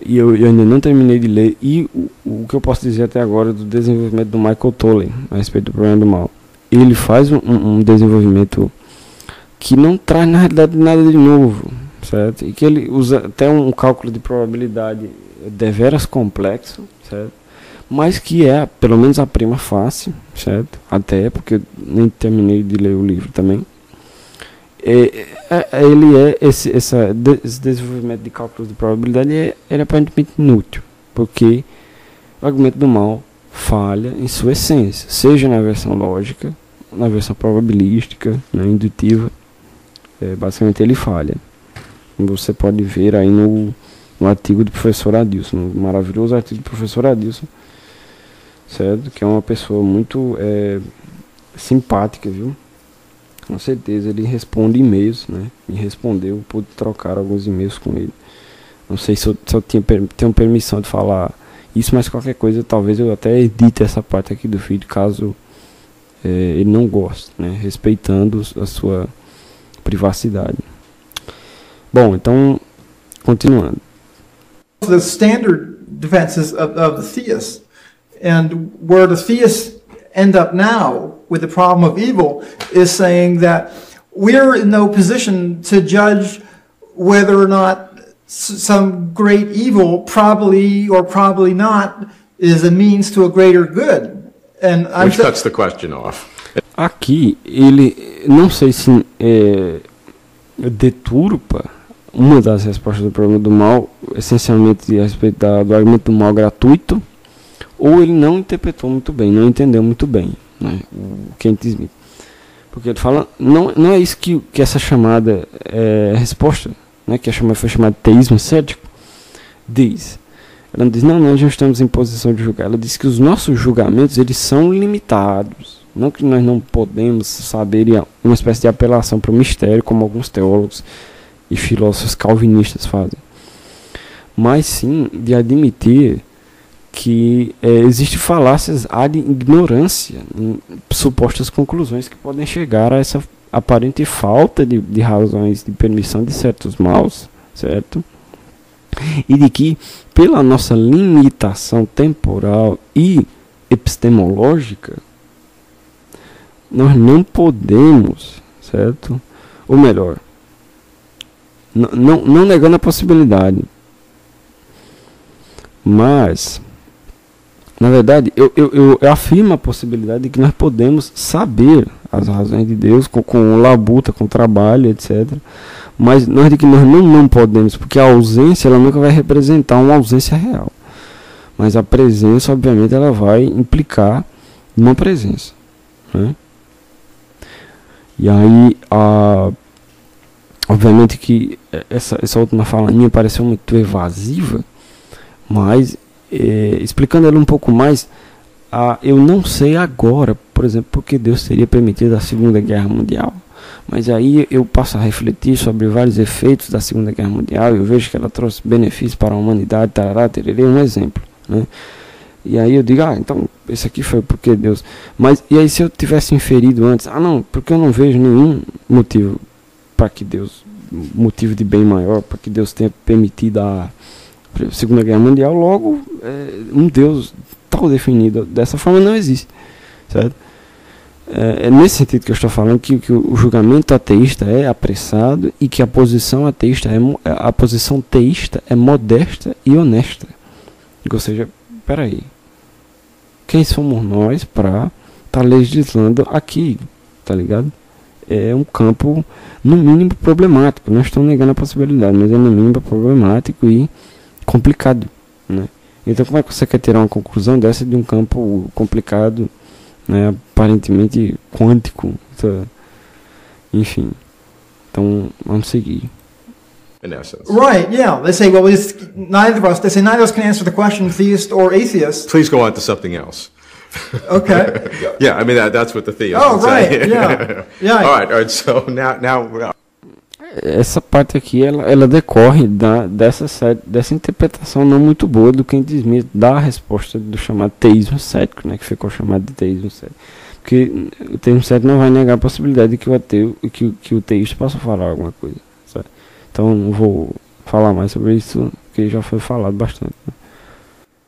E eu ainda não terminei de ler. E o que eu posso dizer até agora do desenvolvimento do Michael Tolley a respeito do problema do mal, ele faz um desenvolvimento que não traz na realidade nada de novo, certo? E que ele usa até um cálculo de probabilidade deveras complexo, certo? Mas que é, pelo menos a prima facie, certo? Até porque eu nem terminei de ler o livro também. Esse desenvolvimento de cálculos de probabilidade ele é aparentemente inútil, porque o argumento do mal falha em sua essência, seja na versão lógica, na versão probabilística, na indutiva. Basicamente ele falha. Você pode ver aí no um artigo do professor Adilson, um maravilhoso artigo do professor Adilson, certo? Que é uma pessoa muito simpática, viu? Com certeza ele responde e-mails, né? Me respondeu, pude trocar alguns e-mails com ele. Não sei se eu tenho permissão de falar isso, mas qualquer coisa, talvez eu até edite essa parte aqui do vídeo, caso ele não goste, né? Respeitando a sua privacidade. Bom, então, continuando. The standard defenses of the theists, and where the theists end up now with the problem of evil is saying that we're in no position to judge whether or not some great evil, probably or probably not, is a means to a greater good. And which cuts the question off. Aqui ele, não sei se deturpa uma das respostas do problema do mal, essencialmente a respeito do argumento do mal gratuito, ou ele não interpretou muito bem, não entendeu muito bem, né, o Kent Smith. Porque ele fala, não é isso que essa chamada resposta, né, que foi chamada de teísmo cético, diz. Ela não diz, não, nós não estamos em posição de julgar. Ela diz que os nossos julgamentos, eles são limitados. Não que nós não podemos saber, uma espécie de apelação para o mistério, como alguns teólogos e filósofos calvinistas fazem. Mas sim de admitir que existe falácias ad ignorância em supostas conclusões que podem chegar a essa aparente falta de razões de permissão de certos maus, certo? E de que, pela nossa limitação temporal e epistemológica, nós não podemos, certo? Ou melhor, não negando a possibilidade, mas, na verdade, eu afirmo a possibilidade de que nós podemos saber as razões de Deus com labuta, com trabalho, etc. Mas nós de que nós não podemos, porque a ausência ela nunca vai representar uma ausência real. Mas a presença, obviamente, ela vai implicar uma presença, né? E aí, obviamente que essa última fala minha pareceu muito evasiva, mas explicando ela um pouco mais, eu não sei agora, por exemplo, porque Deus teria permitido a Segunda Guerra Mundial. Mas aí eu passo a refletir sobre vários efeitos da Segunda Guerra Mundial e eu vejo que ela trouxe benefícios para a humanidade, tarará, tererê, um exemplo, né? E aí eu digo, então esse aqui foi porque Deus... Mas e aí se eu tivesse inferido antes, não, porque eu não vejo nenhum motivo para que Deus, motivo de bem maior, para que Deus tenha permitido a Segunda Guerra Mundial, logo um Deus tal definido dessa forma não existe, certo? É nesse sentido que eu estou falando que o julgamento ateísta é apressado e que a posição ateísta a posição teísta é modesta e honesta. Ou seja, peraí, quem somos nós para estar legislando aqui, tá ligado? É um campo no mínimo problemático. Não estou negando a possibilidade, mas é no mínimo problemático e complicado, né? Então como é que você quer tirar uma conclusão dessa de um campo complicado, né, aparentemente quântico, enfim. Então vamos seguir. In essence. Right, yeah. They say, well, neither of us can answer the question, theist or atheist. Please go on to something else. Okay. Yeah, I mean that's what the theist Oh, would right, say. yeah. All right. So now essa parte aqui ela decorre dessa interpretação não muito boa do Kent Smith da resposta do chamado teísmo cético, né, que ficou chamado de teísmo cético. Porque o teísmo cético não vai negar a possibilidade de que o ateu, que o teísta possa falar alguma coisa, certo? Então não vou falar mais sobre isso, porque já foi falado bastante, né?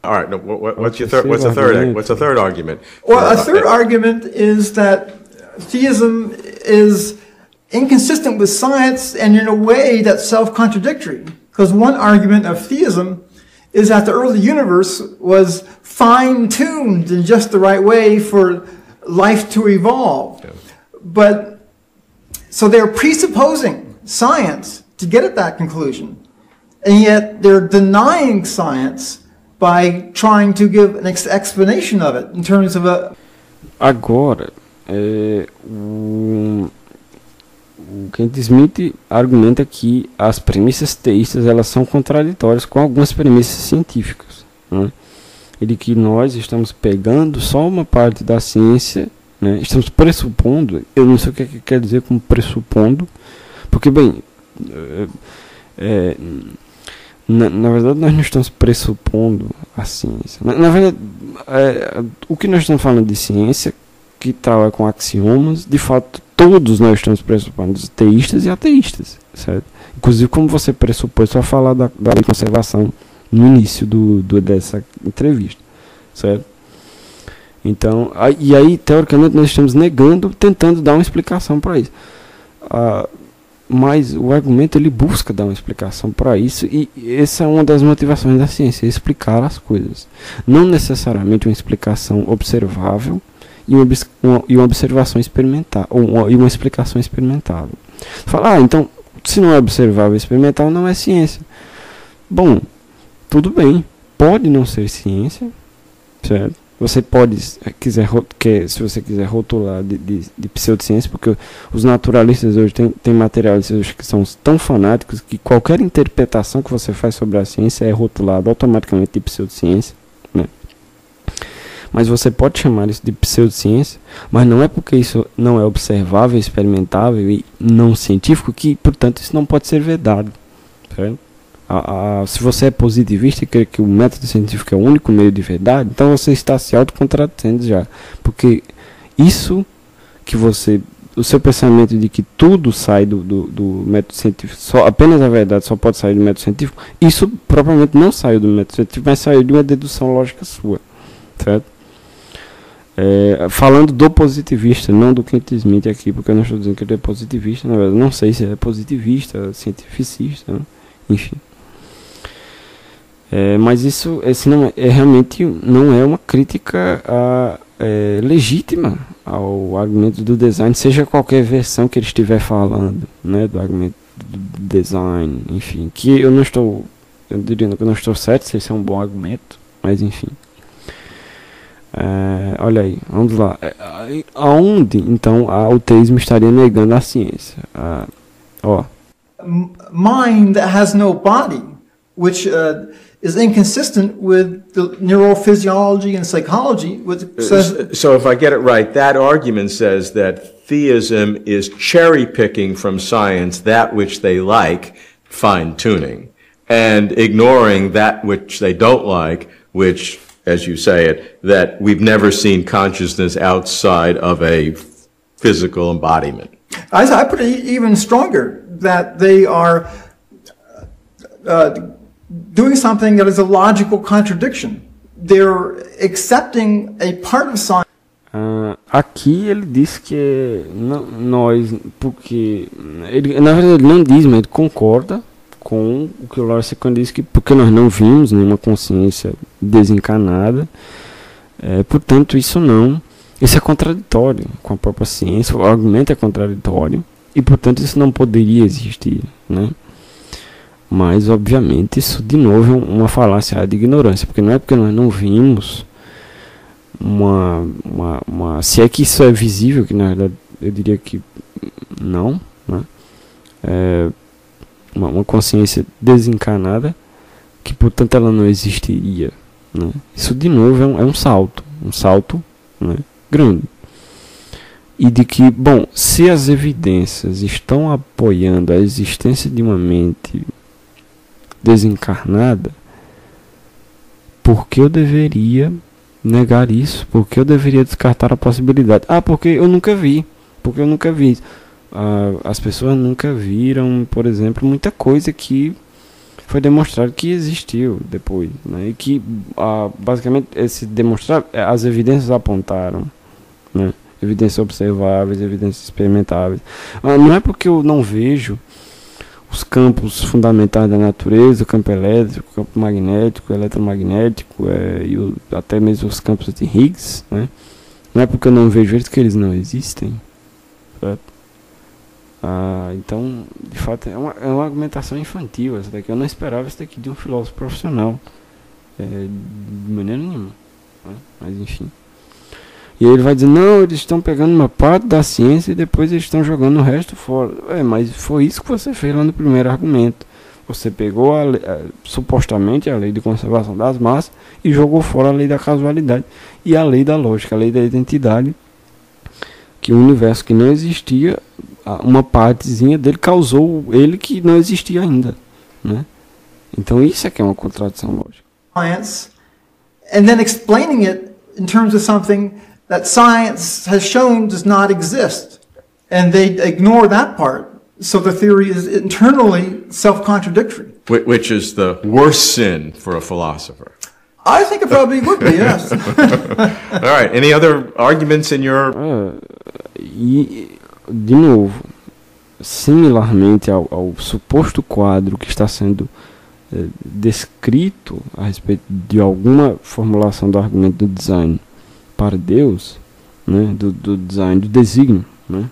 All right. No, what's the third argument? Well, a third argument is that theism is inconsistent with science and in a way that's self-contradictory. Because one argument of theism is that the early universe was fine-tuned in just the right way for life to evolve. Yeah. But, so they're presupposing science to get at that conclusion. And yet they're denying science by trying to give an explanation of it in terms of a... Agora, o Kent Smith argumenta que as premissas teístas elas são contraditórias com algumas premissas científicas, né? E de que nós estamos pegando só uma parte da ciência, né? Estamos pressupondo, eu não sei o que quer dizer com pressupondo, porque, bem, na verdade nós não estamos pressupondo a ciência. Na verdade, o que nós estamos falando de ciência, que trabalha com axiomas, de fato, todos nós estamos pressupondo, teístas e ateístas, certo? Inclusive, como você pressupôs, só falar da lei de conservação no início dessa entrevista, certo? Então, e aí, teoricamente, nós estamos negando, tentando dar uma explicação para isso. Mas o argumento, ele busca dar uma explicação para isso, e essa é uma das motivações da ciência, explicar as coisas. Não necessariamente uma explicação observável, e uma observação experimental, e uma explicação experimental. Fala, então, se não é observável e experimental, não é ciência. Bom, tudo bem, pode não ser ciência, certo? Você pode, se você quiser rotular de pseudociência, porque os naturalistas hoje têm materialistas hoje que são tão fanáticos que qualquer interpretação que você faz sobre a ciência é rotulada automaticamente de pseudociência, né? Mas você pode chamar isso de pseudociência, mas não é porque isso não é observável, experimentável e não científico que, portanto, isso não pode ser vedado, certo? Se você é positivista e crê que o método científico é o único meio de verdade, então você está se autocontradizendo já, porque isso que o seu pensamento de que tudo sai do método científico, apenas a verdade só pode sair do método científico, isso propriamente não saiu do método científico, mas saiu de uma dedução lógica sua, certo? Falando do positivista, não do Kent Smith aqui, porque eu não estou dizendo que ele é positivista, na verdade, não sei se é positivista, cientificista, né? Enfim. Mas esse não realmente não é uma crítica legítima ao argumento do design, seja qualquer versão que ele estiver falando, né, do argumento do design, enfim, que eu diria que eu não estou certo se esse é um bom argumento, mas enfim. Olha aí, vamos lá. Aonde então o teísmo estaria negando a ciência? Mind that has no body, which is inconsistent with the neurophysiology and psychology. So if I get it right, that argument says that theism is cherry-picking from science that which they like, fine-tuning, and ignoring that which they don't like, which, as you say it, that we've never seen consciousness outside of a physical embodiment. I put it even stronger, that they are doing something that is a logical contradiction. They're accepting a part of science. Aqui ele diz que porque na verdade ele não diz, mas ele concorda com o que o Lawrence Seconde diz, que porque nós não vimos nenhuma consciência desencarnada, portanto isso é contraditório com a própria ciência, o argumento é contraditório e portanto isso não poderia existir, né? Mas obviamente isso de novo é uma falácia de ignorância, porque não é porque nós não vimos se é que isso é visível, que na verdade eu diria que não, né? Uma consciência desencarnada, que portanto ela não existiria, né? Isso de novo é um salto, né, grande. E de que, bom, se as evidências estão apoiando a existência de uma mente desencarnada, por que eu deveria negar isso? Por que eu deveria descartar a possibilidade? Porque eu nunca vi. As pessoas nunca viram, por exemplo, muita coisa que foi demonstrado que existiu depois, né? E que basicamente as evidências apontaram, né? Evidências observáveis, evidências experimentáveis. Não é porque eu não vejo os campos fundamentais da natureza, o campo elétrico, o campo magnético, o eletromagnético, até mesmo os campos de Higgs, né? Não é porque eu não vejo eles que eles não existem, certo? Então, de fato, é uma argumentação infantil essa daqui. Eu não esperava isso daqui de um filósofo profissional, de maneira nenhuma, né? Mas enfim. E aí ele vai dizer, não, eles estão pegando uma parte da ciência e depois eles estão jogando o resto fora. Mas foi isso que você fez lá no primeiro argumento. Você pegou supostamente a lei de conservação das massas e jogou fora a lei da casualidade e a lei da lógica, a lei da identidade, que o universo que não existia, uma partezinha dele causou ele que não existia ainda, né? Então isso é que é uma contradição lógica. Science, and then explaining it in terms of something that science has shown does not exist, and they ignore that part. So the theory is internally self-contradictory. Which is the worst sin for a philosopher. I think it probably would be, yes. All right. Any other arguments in your... E, de novo, similarmente ao suposto quadro que está sendo descrito a respeito de alguma formulação do argumento do design para Deus, né, do design, do desígnio, né?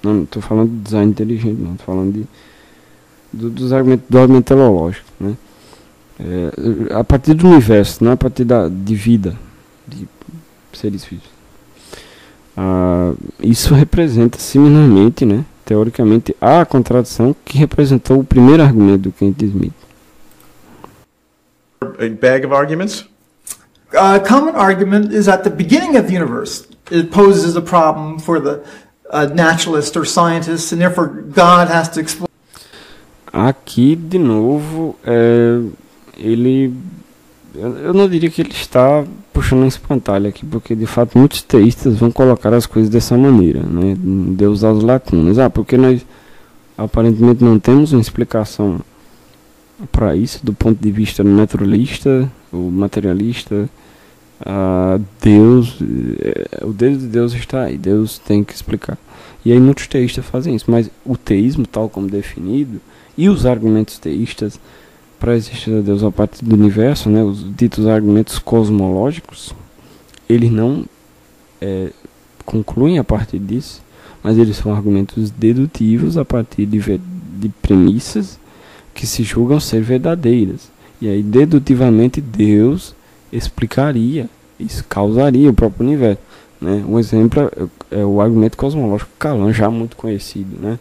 Não estou falando de design inteligente, não. Estou falando dos argumentos, do argumento teleológico, né? A partir do universo, não a partir de vida, de seres vivos. Isso representa similarmente, né, teoricamente, a contradição que representou o primeiro argumento do Kent Smith. A bag of arguments? A common argument is at the beginning of the universe. It poses a problem for the naturalist or scientist, and therefore God has to explain. Aqui, de novo, eu não diria que ele está puxando um espantalho aqui, porque de fato muitos teístas vão colocar as coisas dessa maneira, né? Deus as lacunas. Porque nós aparentemente não temos uma explicação para isso do ponto de vista naturalista ou materialista. Deus, o dedo de Deus está aí, Deus tem que explicar. E aí muitos teístas fazem isso, mas o teísmo tal como definido e os argumentos teístas para a existência de Deus a partir do universo, né, os ditos argumentos cosmológicos, eles não concluem a partir disso, mas eles são argumentos dedutivos a partir de premissas que se julgam ser verdadeiras. E aí dedutivamente Deus explicaria, isso causaria o próprio universo, né? Um exemplo é o argumento cosmológico Kalam, já muito conhecido, né?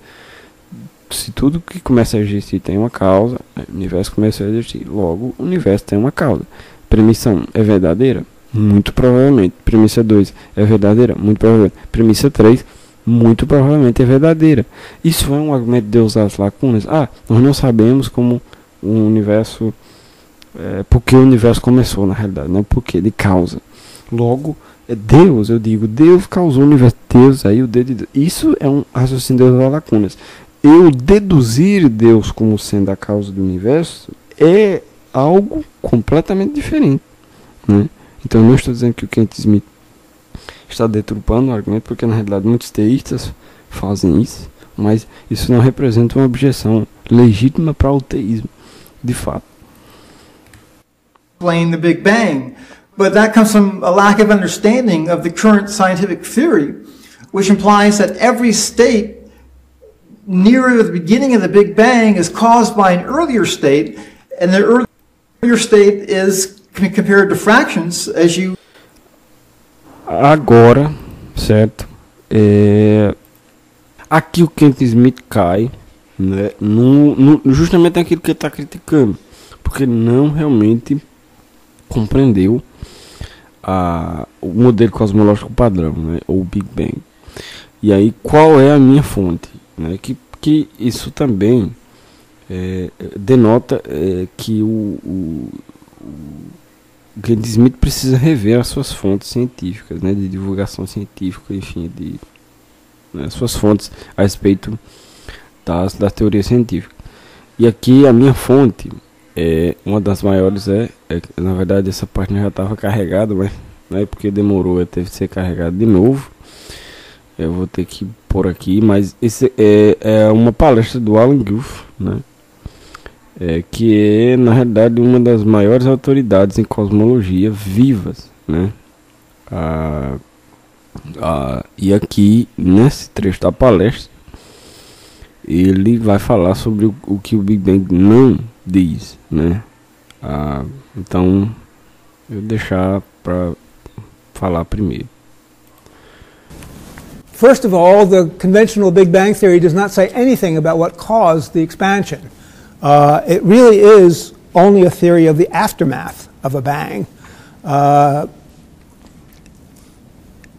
Se tudo que começa a existir tem uma causa, o universo começa a existir, logo o universo tem uma causa. Premissa 1 é verdadeira? Muito provavelmente. Premissa 2 é verdadeira? Muito provavelmente. Premissa 3, muito provavelmente é verdadeira. Isso é um argumento de Deus das lacunas. Nós não sabemos como o universo, porque o universo começou, na realidade, não porque de causa. Logo, Deus, eu digo, Deus causou o universo, Deus, aí o dedo de Deus. Isso é um raciocínio de Deus das lacunas. Eu deduzir Deus como sendo a causa do universo é algo completamente diferente, né? Então eu não estou dizendo que o Kent Smith está deturpando o argumento, porque na realidade muitos teístas fazem isso, mas isso não representa uma objeção legítima para o teísmo, de fato. Explain the Big Bang, but that comes from a lack of understanding of the current scientific theory, which implies that every state nearer the beginning of the Big Bang is caused by an earlier state, and the earlier state is compared to fractions as you... Agora, certo? Aqui o Kent Smith cai, né, justamente naquilo que ele está criticando, porque ele não realmente compreendeu o modelo cosmológico padrão, né, ou Big Bang. E aí, qual é a minha fonte? Né, que isso também denota que o Kent Smith precisa rever as suas fontes científicas, né, de divulgação científica, enfim, as suas fontes a respeito da teoria científica. E aqui a minha fonte, uma das maiores na verdade essa página já estava carregada, mas né, porque demorou, teve que ser carregada de novo. Eu vou ter que pôr aqui, mas esse é uma palestra do Alan Guth, né? Que é na realidade uma das maiores autoridades em cosmologia vivas, né? E aqui nesse trecho da palestra ele vai falar sobre o que o Big Bang não diz, né? Então eu vou deixar para falar primeiro. First of all, the conventional Big Bang theory does not say anything about what caused the expansion. It really is only a theory of the aftermath of a bang.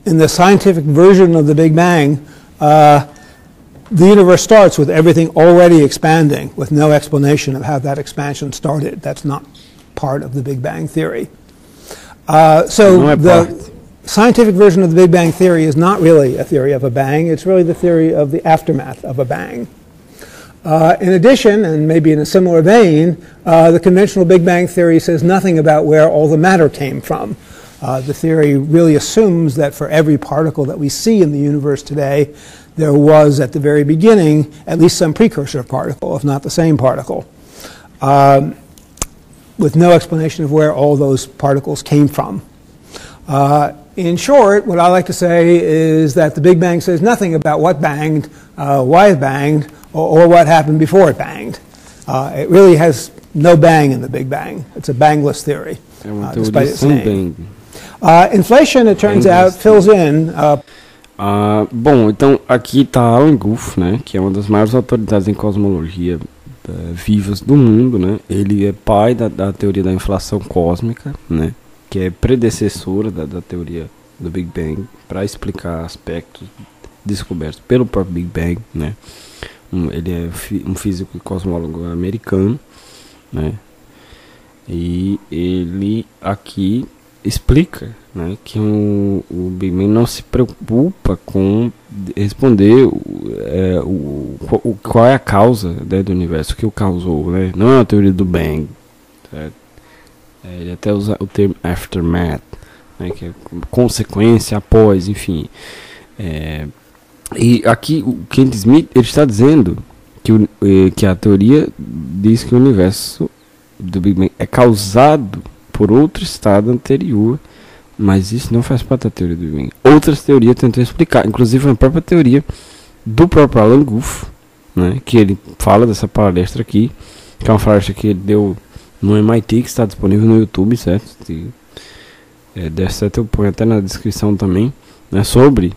In the scientific version of the Big Bang, the universe starts with everything already expanding, with no explanation of how that expansion started. That's not part of the Big Bang theory. So the scientific version of the Big Bang theory is not really a theory of a bang. It's really the theory of the aftermath of a bang. In addition, and maybe in a similar vein, the conventional Big Bang theory says nothing about where all the matter came from. The theory really assumes that for every particle that we see in the universe today, there was at the very beginning at least some precursor particle, if not the same particle, with no explanation of where all those particles came from. In short, what I like to say is that the Big Bang says nothing about what banged, why it banged, or what happened before it banged. It really has no bang in the Big Bang. It's a bangless theory, despite its name. Inflation, it turns out, fills in. Bom, então aqui está Alan Guth, né, que é uma das maiores autoridades em cosmologia vivas do mundo, né? Ele é pai da teoria da inflação cósmica, né, que é predecessora da teoria do Big Bang, para explicar aspectos descobertos pelo próprio Big Bang, né? Ele é um físico e cosmólogo americano, né? E ele aqui explica, né, que o Big Bang não se preocupa com responder qual é a causa, né, do universo, o que o causou, né? Não é uma teoria do Bang, certo? Ele até usa o termo aftermath, né, que é consequência, após, enfim. E aqui o Kent Smith ele está dizendo que a teoria diz que o universo do Big Bang é causado por outro estado anterior, mas isso não faz parte da teoria do Big Bang. Outras teorias tentam explicar, inclusive a própria teoria do próprio Alan Guth, né, que ele fala dessa palestra aqui, que é uma palestra que ele deu no MIT, que está disponível no YouTube, certo? Dessa certo eu ponho até na descrição também, né, sobre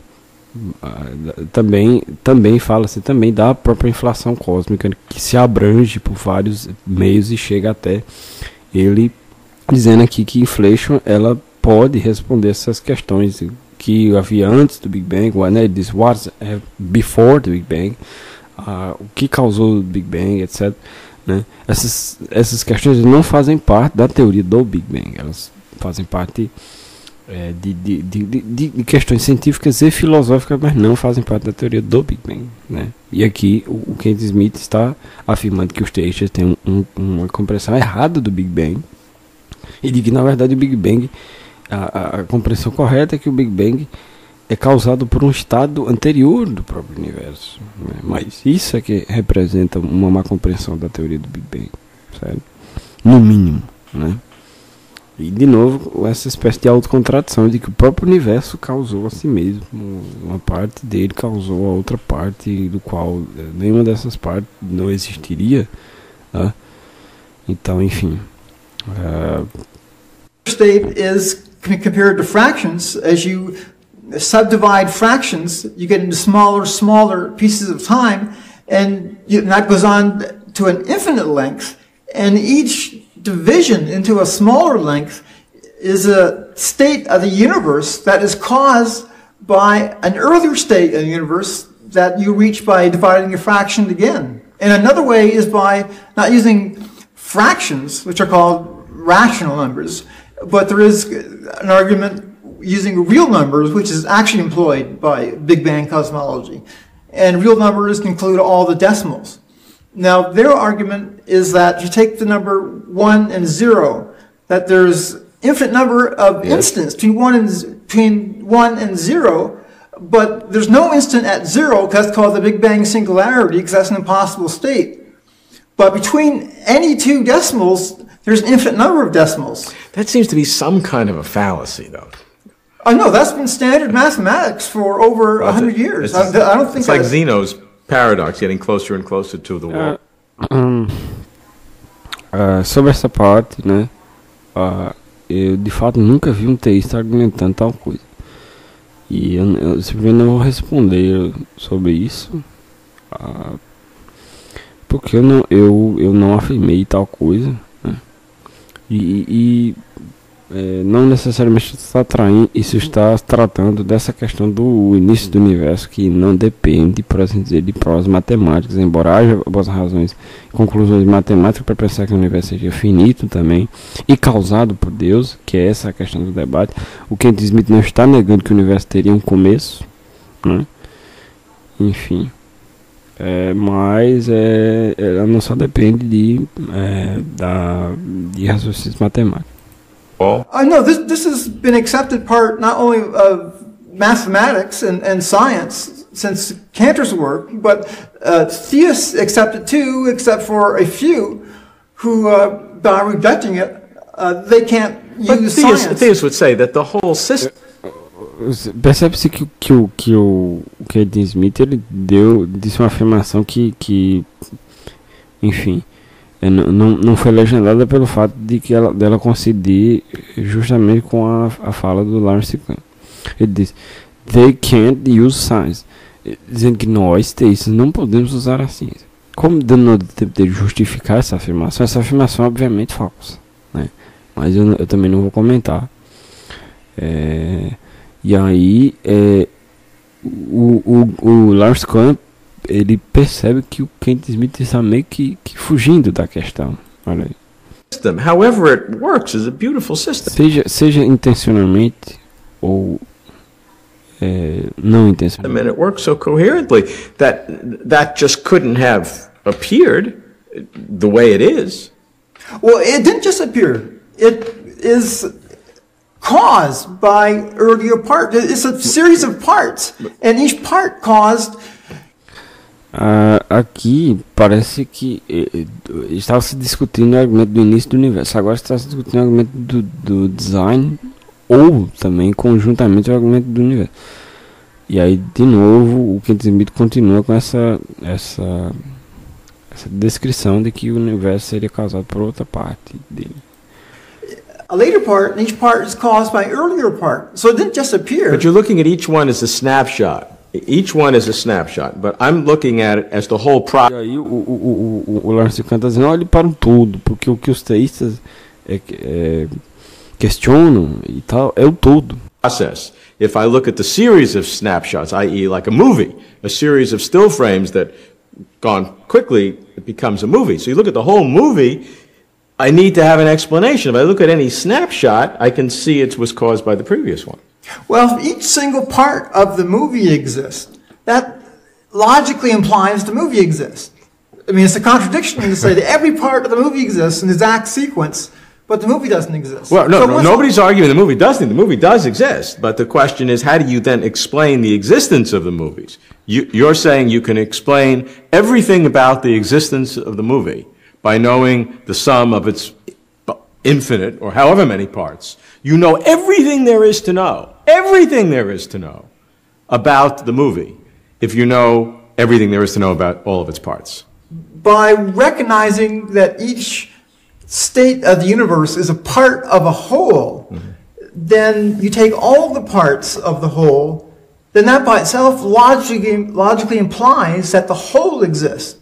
também fala-se também da própria inflação cósmica, que se abrange por vários meios e chega até ele dizendo aqui que inflation ela pode responder essas questões que havia antes do Big Bang, né? Ele diz what's before the Big Bang, o que causou o Big Bang, etc. Né? Essas questões não fazem parte da teoria do Big Bang, elas fazem parte de questões científicas e filosóficas, mas não fazem parte da teoria do Big Bang, né? E aqui o Kent Smith está afirmando que os textos têm uma compreensão errada do Big Bang, e de que na verdade o Big Bang, a compreensão correta é que o Big Bang é causado por um estado anterior do próprio universo, né? Mas isso é que representa uma má compreensão da teoria do Big Bang, certo? No mínimo, né? E de novo essa espécie de autocontradição de que o próprio universo causou a si mesmo, uma parte dele causou a outra parte, do qual nenhuma dessas partes não existiria, tá? Então, enfim, state is compared to fractions. As you subdivide fractions, you get into smaller pieces of time, and that goes on to an infinite length, and each division into a smaller length is a state of the universe that is caused by an earlier state of the universe that you reach by dividing a fraction again. And another way is by not using fractions, which are called rational numbers, but there is an argument using real numbers, which is actually employed by Big Bang cosmology. And real numbers include all the decimals. Now, their argument is that you take the number 1 and 0, that there's infinite number of instants between 1 and 0, but there's no instant at 0, because that's called the Big Bang singularity, because that's an impossible state. But between any two decimals, there's an infinite number of decimals. That seems to be some kind of a fallacy, though. No, that's been standard mathematics for over 100 years. I don't think it's like Zeno's paradox, getting closer and closer to the wall. Sobre essa parte, né, eu de fato nunca vi um teísta argumentando tal coisa. E eu simplesmente não vou responder sobre isso, porque eu não afirmei tal coisa, né? Não necessariamente isso está tratando dessa questão do início do universo, que não depende, por assim dizer, de provas matemáticas, embora haja boas razões e conclusões matemáticas para pensar que o universo seja finito também e causado por Deus, que é essa a questão do debate. O Kent Smith não está negando que o universo teria um começo, né? Enfim, mas ela não só depende de raciocínios matemáticos. No, this has been accepted part not only of mathematics and science since Cantor's work, but theists accept it too, except for a few who, by rejecting it, they can't use science. Theists would say that the whole system. Percebe-se que o Kent Smith ele disse uma afirmação que enfim, não foi legendada pelo fato de que dela coincidir justamente com a fala do Lawrence Kahn. Ele diz: "They can't use science", dizendo que nós, teístas, não podemos usar a ciência. Como dando tempo de justificar essa afirmação é obviamente falsa, né? Mas eu também não vou comentar. E aí o Lawrence Kahn, ele percebe que o Kent Smith está meio que fugindo da questão. Olha aí. However it works, is a beautiful system. Seja intencionalmente ou não intencionalmente. And it works so coherently that just couldn't have appeared the way it is. Well, it didn't just appear. It is caused by earlier parts. It's a series of parts, and each part caused. Aqui parece que estava se discutindo o argumento do início do universo. Agora está se discutindo o argumento do design, ou também conjuntamente o argumento do universo. E aí, de novo, o Kent Smith continua com essa descrição de que o universo seria causado por outra parte dele. A later part, and each part is caused by earlier part. So it didn't just appear. But you're looking at each one as a snapshot. Each one is a snapshot, but I'm looking at it as the whole process. E aí o Lawrence Kahn está dizendo: olhe para um todo, porque o que os teístas questionam e tal é o todo. Process. If I look at the series of snapshots, i.e. like a movie, a series of still frames that gone quickly, it becomes a movie. So you look at the whole movie, I need to have an explanation. If I look at any snapshot, I can see it was caused by the previous one. Well, if each single part of the movie exists, that logically implies the movie exists. I mean, it's a contradiction to say that every part of the movie exists in the exact sequence, but the movie doesn't exist. Well, nobody's arguing the movie doesn't. The movie does exist, but the question is, how do you then explain the existence of the movies? You're saying you can explain everything about the existence of the movie by knowing the sum of its infinite, or however many parts. You know everything there is to know about the movie, if you know everything there is to know about all of its parts. By recognizing that each state of the universe is a part of a whole, then you take all the parts of the whole, then that by itself logically implies that the whole exists.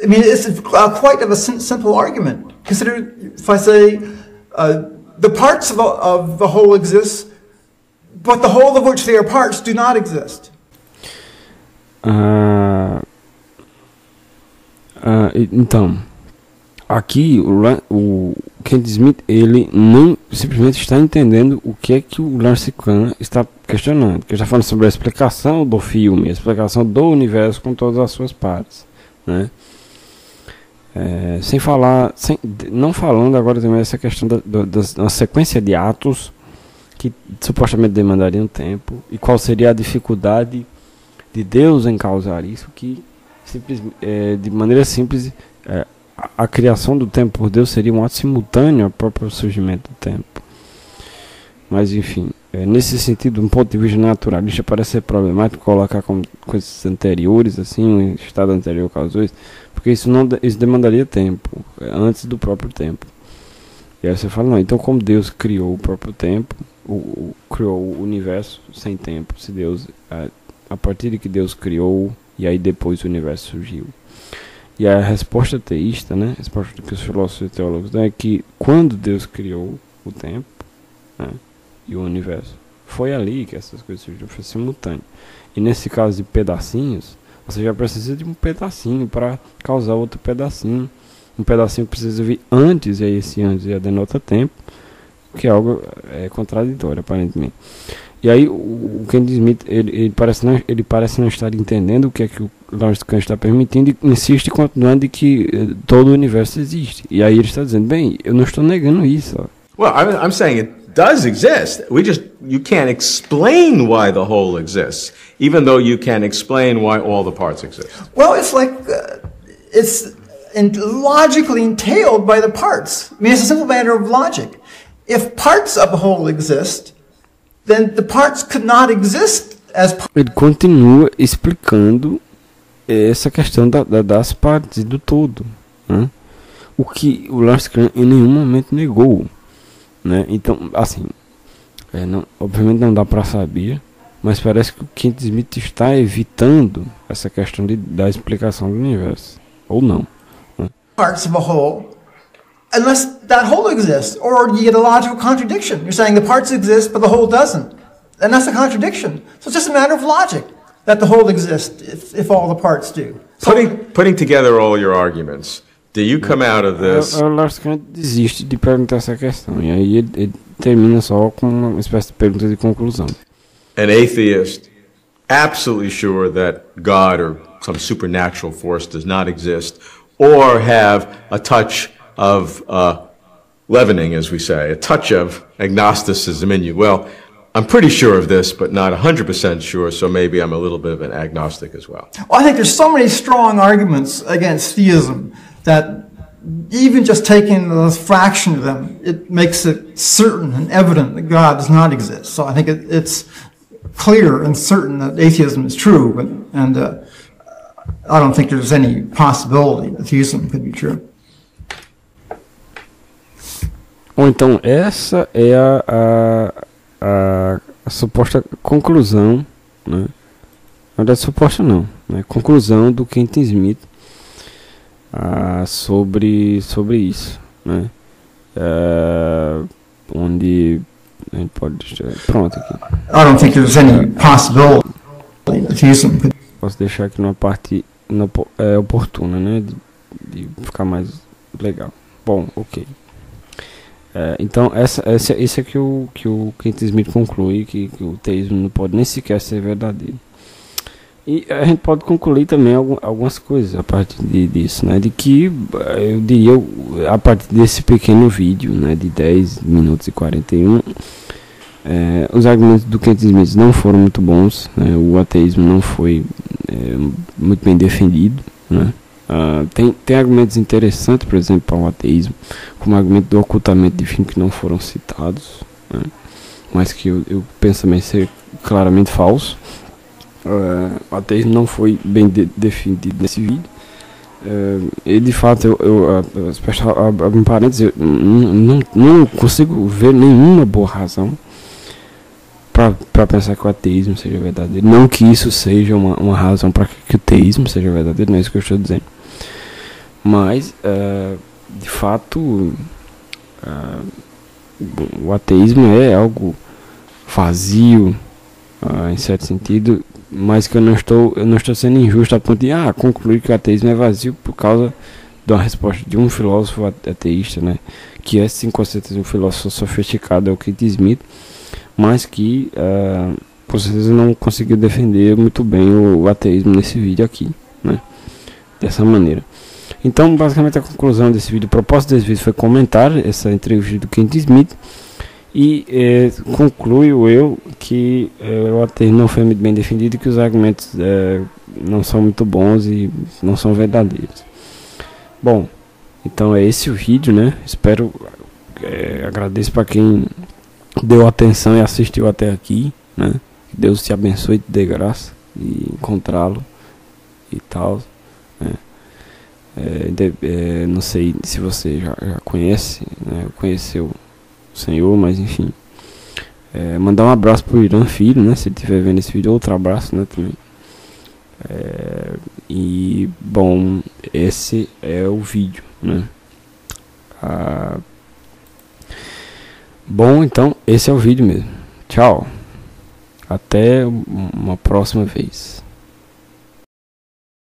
I mean, it's quite of a simple argument. Consider if I say the parts of the whole exist, but the whole of which they are parts do not exist. Então, aqui o Kent Smith, ele não simplesmente está entendendo o que é que o Lawrence Kahn está questionando, que está falando sobre a explicação do filme, a explicação do universo com todas as suas partes, né? Não falando agora também essa questão da sequência de atos que supostamente demandariam tempo, e qual seria a dificuldade de Deus em causar isso, que de maneira simples a criação do tempo por Deus seria um ato simultâneo ao próprio surgimento do tempo. Mas enfim, nesse sentido, um ponto de vista naturalista, parece ser problemático colocar como coisas anteriores, assim, um estado anterior causou isso, porque isso demandaria tempo, antes do próprio tempo. E aí você fala, não, então como Deus criou o próprio tempo, criou o universo sem tempo, se Deus, a partir de que Deus criou, e aí depois o universo surgiu. E a resposta teísta, né, a resposta que os filósofos e teólogos dão é que quando Deus criou o tempo, né, e o universo, foi ali que essas coisas surgiram, foi simultâneo. E nesse caso de pedacinhos, você já precisa de um pedacinho para causar outro pedacinho. Um pedacinho precisa vir antes, e aí esse antes já denota tempo, que é algo contraditório, aparentemente. E aí o Kenneth Smith, ele parece não estar entendendo o que é que o Lawrence Kant está permitindo, e insiste continuando de que todo o universo existe. E aí ele está dizendo, bem, eu não estou negando isso. Ó. Well, I'm saying it does exist. You can't explain why the whole exists, even though you can explain why all the parts exist. Well, it's like, it's logically entailed by the parts. I mean, it's a simple matter of logic. If parts of a whole exist, then the parts could not exist as parts. Ele continua explicando essa questão das partes e do todo, né? O que o Lawrence Kant em nenhum momento negou, né? Então, assim, obviamente não dá para saber, mas parece que o Kenneth Smith está evitando essa questão da explicação do universo, ou não. Né? Parts of a whole, unless that whole exists, or you get a logical contradiction. You're saying the parts exist, but the whole doesn't. And that's a contradiction. So it's just a matter of logic that the whole exists if all the parts do. So, Putting together all your arguments, do you come out of this? O Lawrence Kant desiste de perguntar essa questão, e aí ele termina só com uma espécie de pergunta de conclusão. An atheist absolutely sure that God or some supernatural force does not exist, or have a touch of leavening, as we say, a touch of agnosticism in you. Well, I'm pretty sure of this, but not 100% sure, so maybe I'm a little bit of an agnostic as well. I think there's so many strong arguments against theism that even just taking a fraction of them, it makes it certain and evident that God does not exist. So I think it's clear and certain that atheism is true, and I don't think there's any possibility that theism could be true. Ou então, essa é a suposta conclusão, né? Não é suposta não, né? Conclusão do Kenneth Smith sobre isso, né? Onde a gente pode deixar pronto aqui. I don't think there's any possibility that theism could. Posso deixar aqui numa parte oportuna, né? De ficar mais legal. Bom, ok. Então, esse é que o Kenneth Smith conclui, que o teísmo não pode nem sequer ser verdadeiro. E a gente pode concluir também algumas coisas a partir disso, né? De que, eu diria, a partir desse pequeno vídeo, né? De 10 minutos e 41, os argumentos do Kenneth Smith não foram muito bons, né? O ateísmo não foi muito bem defendido, né? Tem argumentos interessantes, por exemplo, para o ateísmo, como o argumento do ocultamento divino, que não foram citados, né? Mas que eu penso também ser claramente falso. O ateísmo não foi bem defendido nesse vídeo. E de fato, abre um parênteses, eu não consigo ver nenhuma boa razão para pensar que o ateísmo seja verdadeiro. Não que isso seja uma razão para que o teísmo seja verdadeiro, não é isso que eu estou dizendo. Mas, de fato, o ateísmo é algo vazio, em certo sentido, mas que eu não estou sendo injusto a ponto de concluir que o ateísmo é vazio por causa de uma resposta de um filósofo ateísta, né? Que é sim, com certeza, um filósofo sofisticado, é o Kenneth Smith, mas que com certeza não conseguiu defender muito bem o ateísmo nesse vídeo aqui, né? Dessa maneira. Então, basicamente, a conclusão desse vídeo, o propósito desse vídeo foi comentar essa entrevista do Kenneth Smith e concluo eu que o ateísmo não foi muito bem defendido e que os argumentos não são muito bons e não são verdadeiros. Bom, então é esse o vídeo, né? Espero, agradeço para quem deu atenção e assistiu até aqui, né? Que Deus te abençoe e te dê graça de encontrá-lo e tal, né? Não sei se você já conhece, né? Conheceu o Senhor, mas enfim, Mandar um abraço pro Irã Filho, né? Se ele estiver vendo esse vídeo, outro abraço, né? Também. E, bom, esse é o vídeo, né? Bom, então, esse é o vídeo mesmo. Tchau. Até uma próxima vez.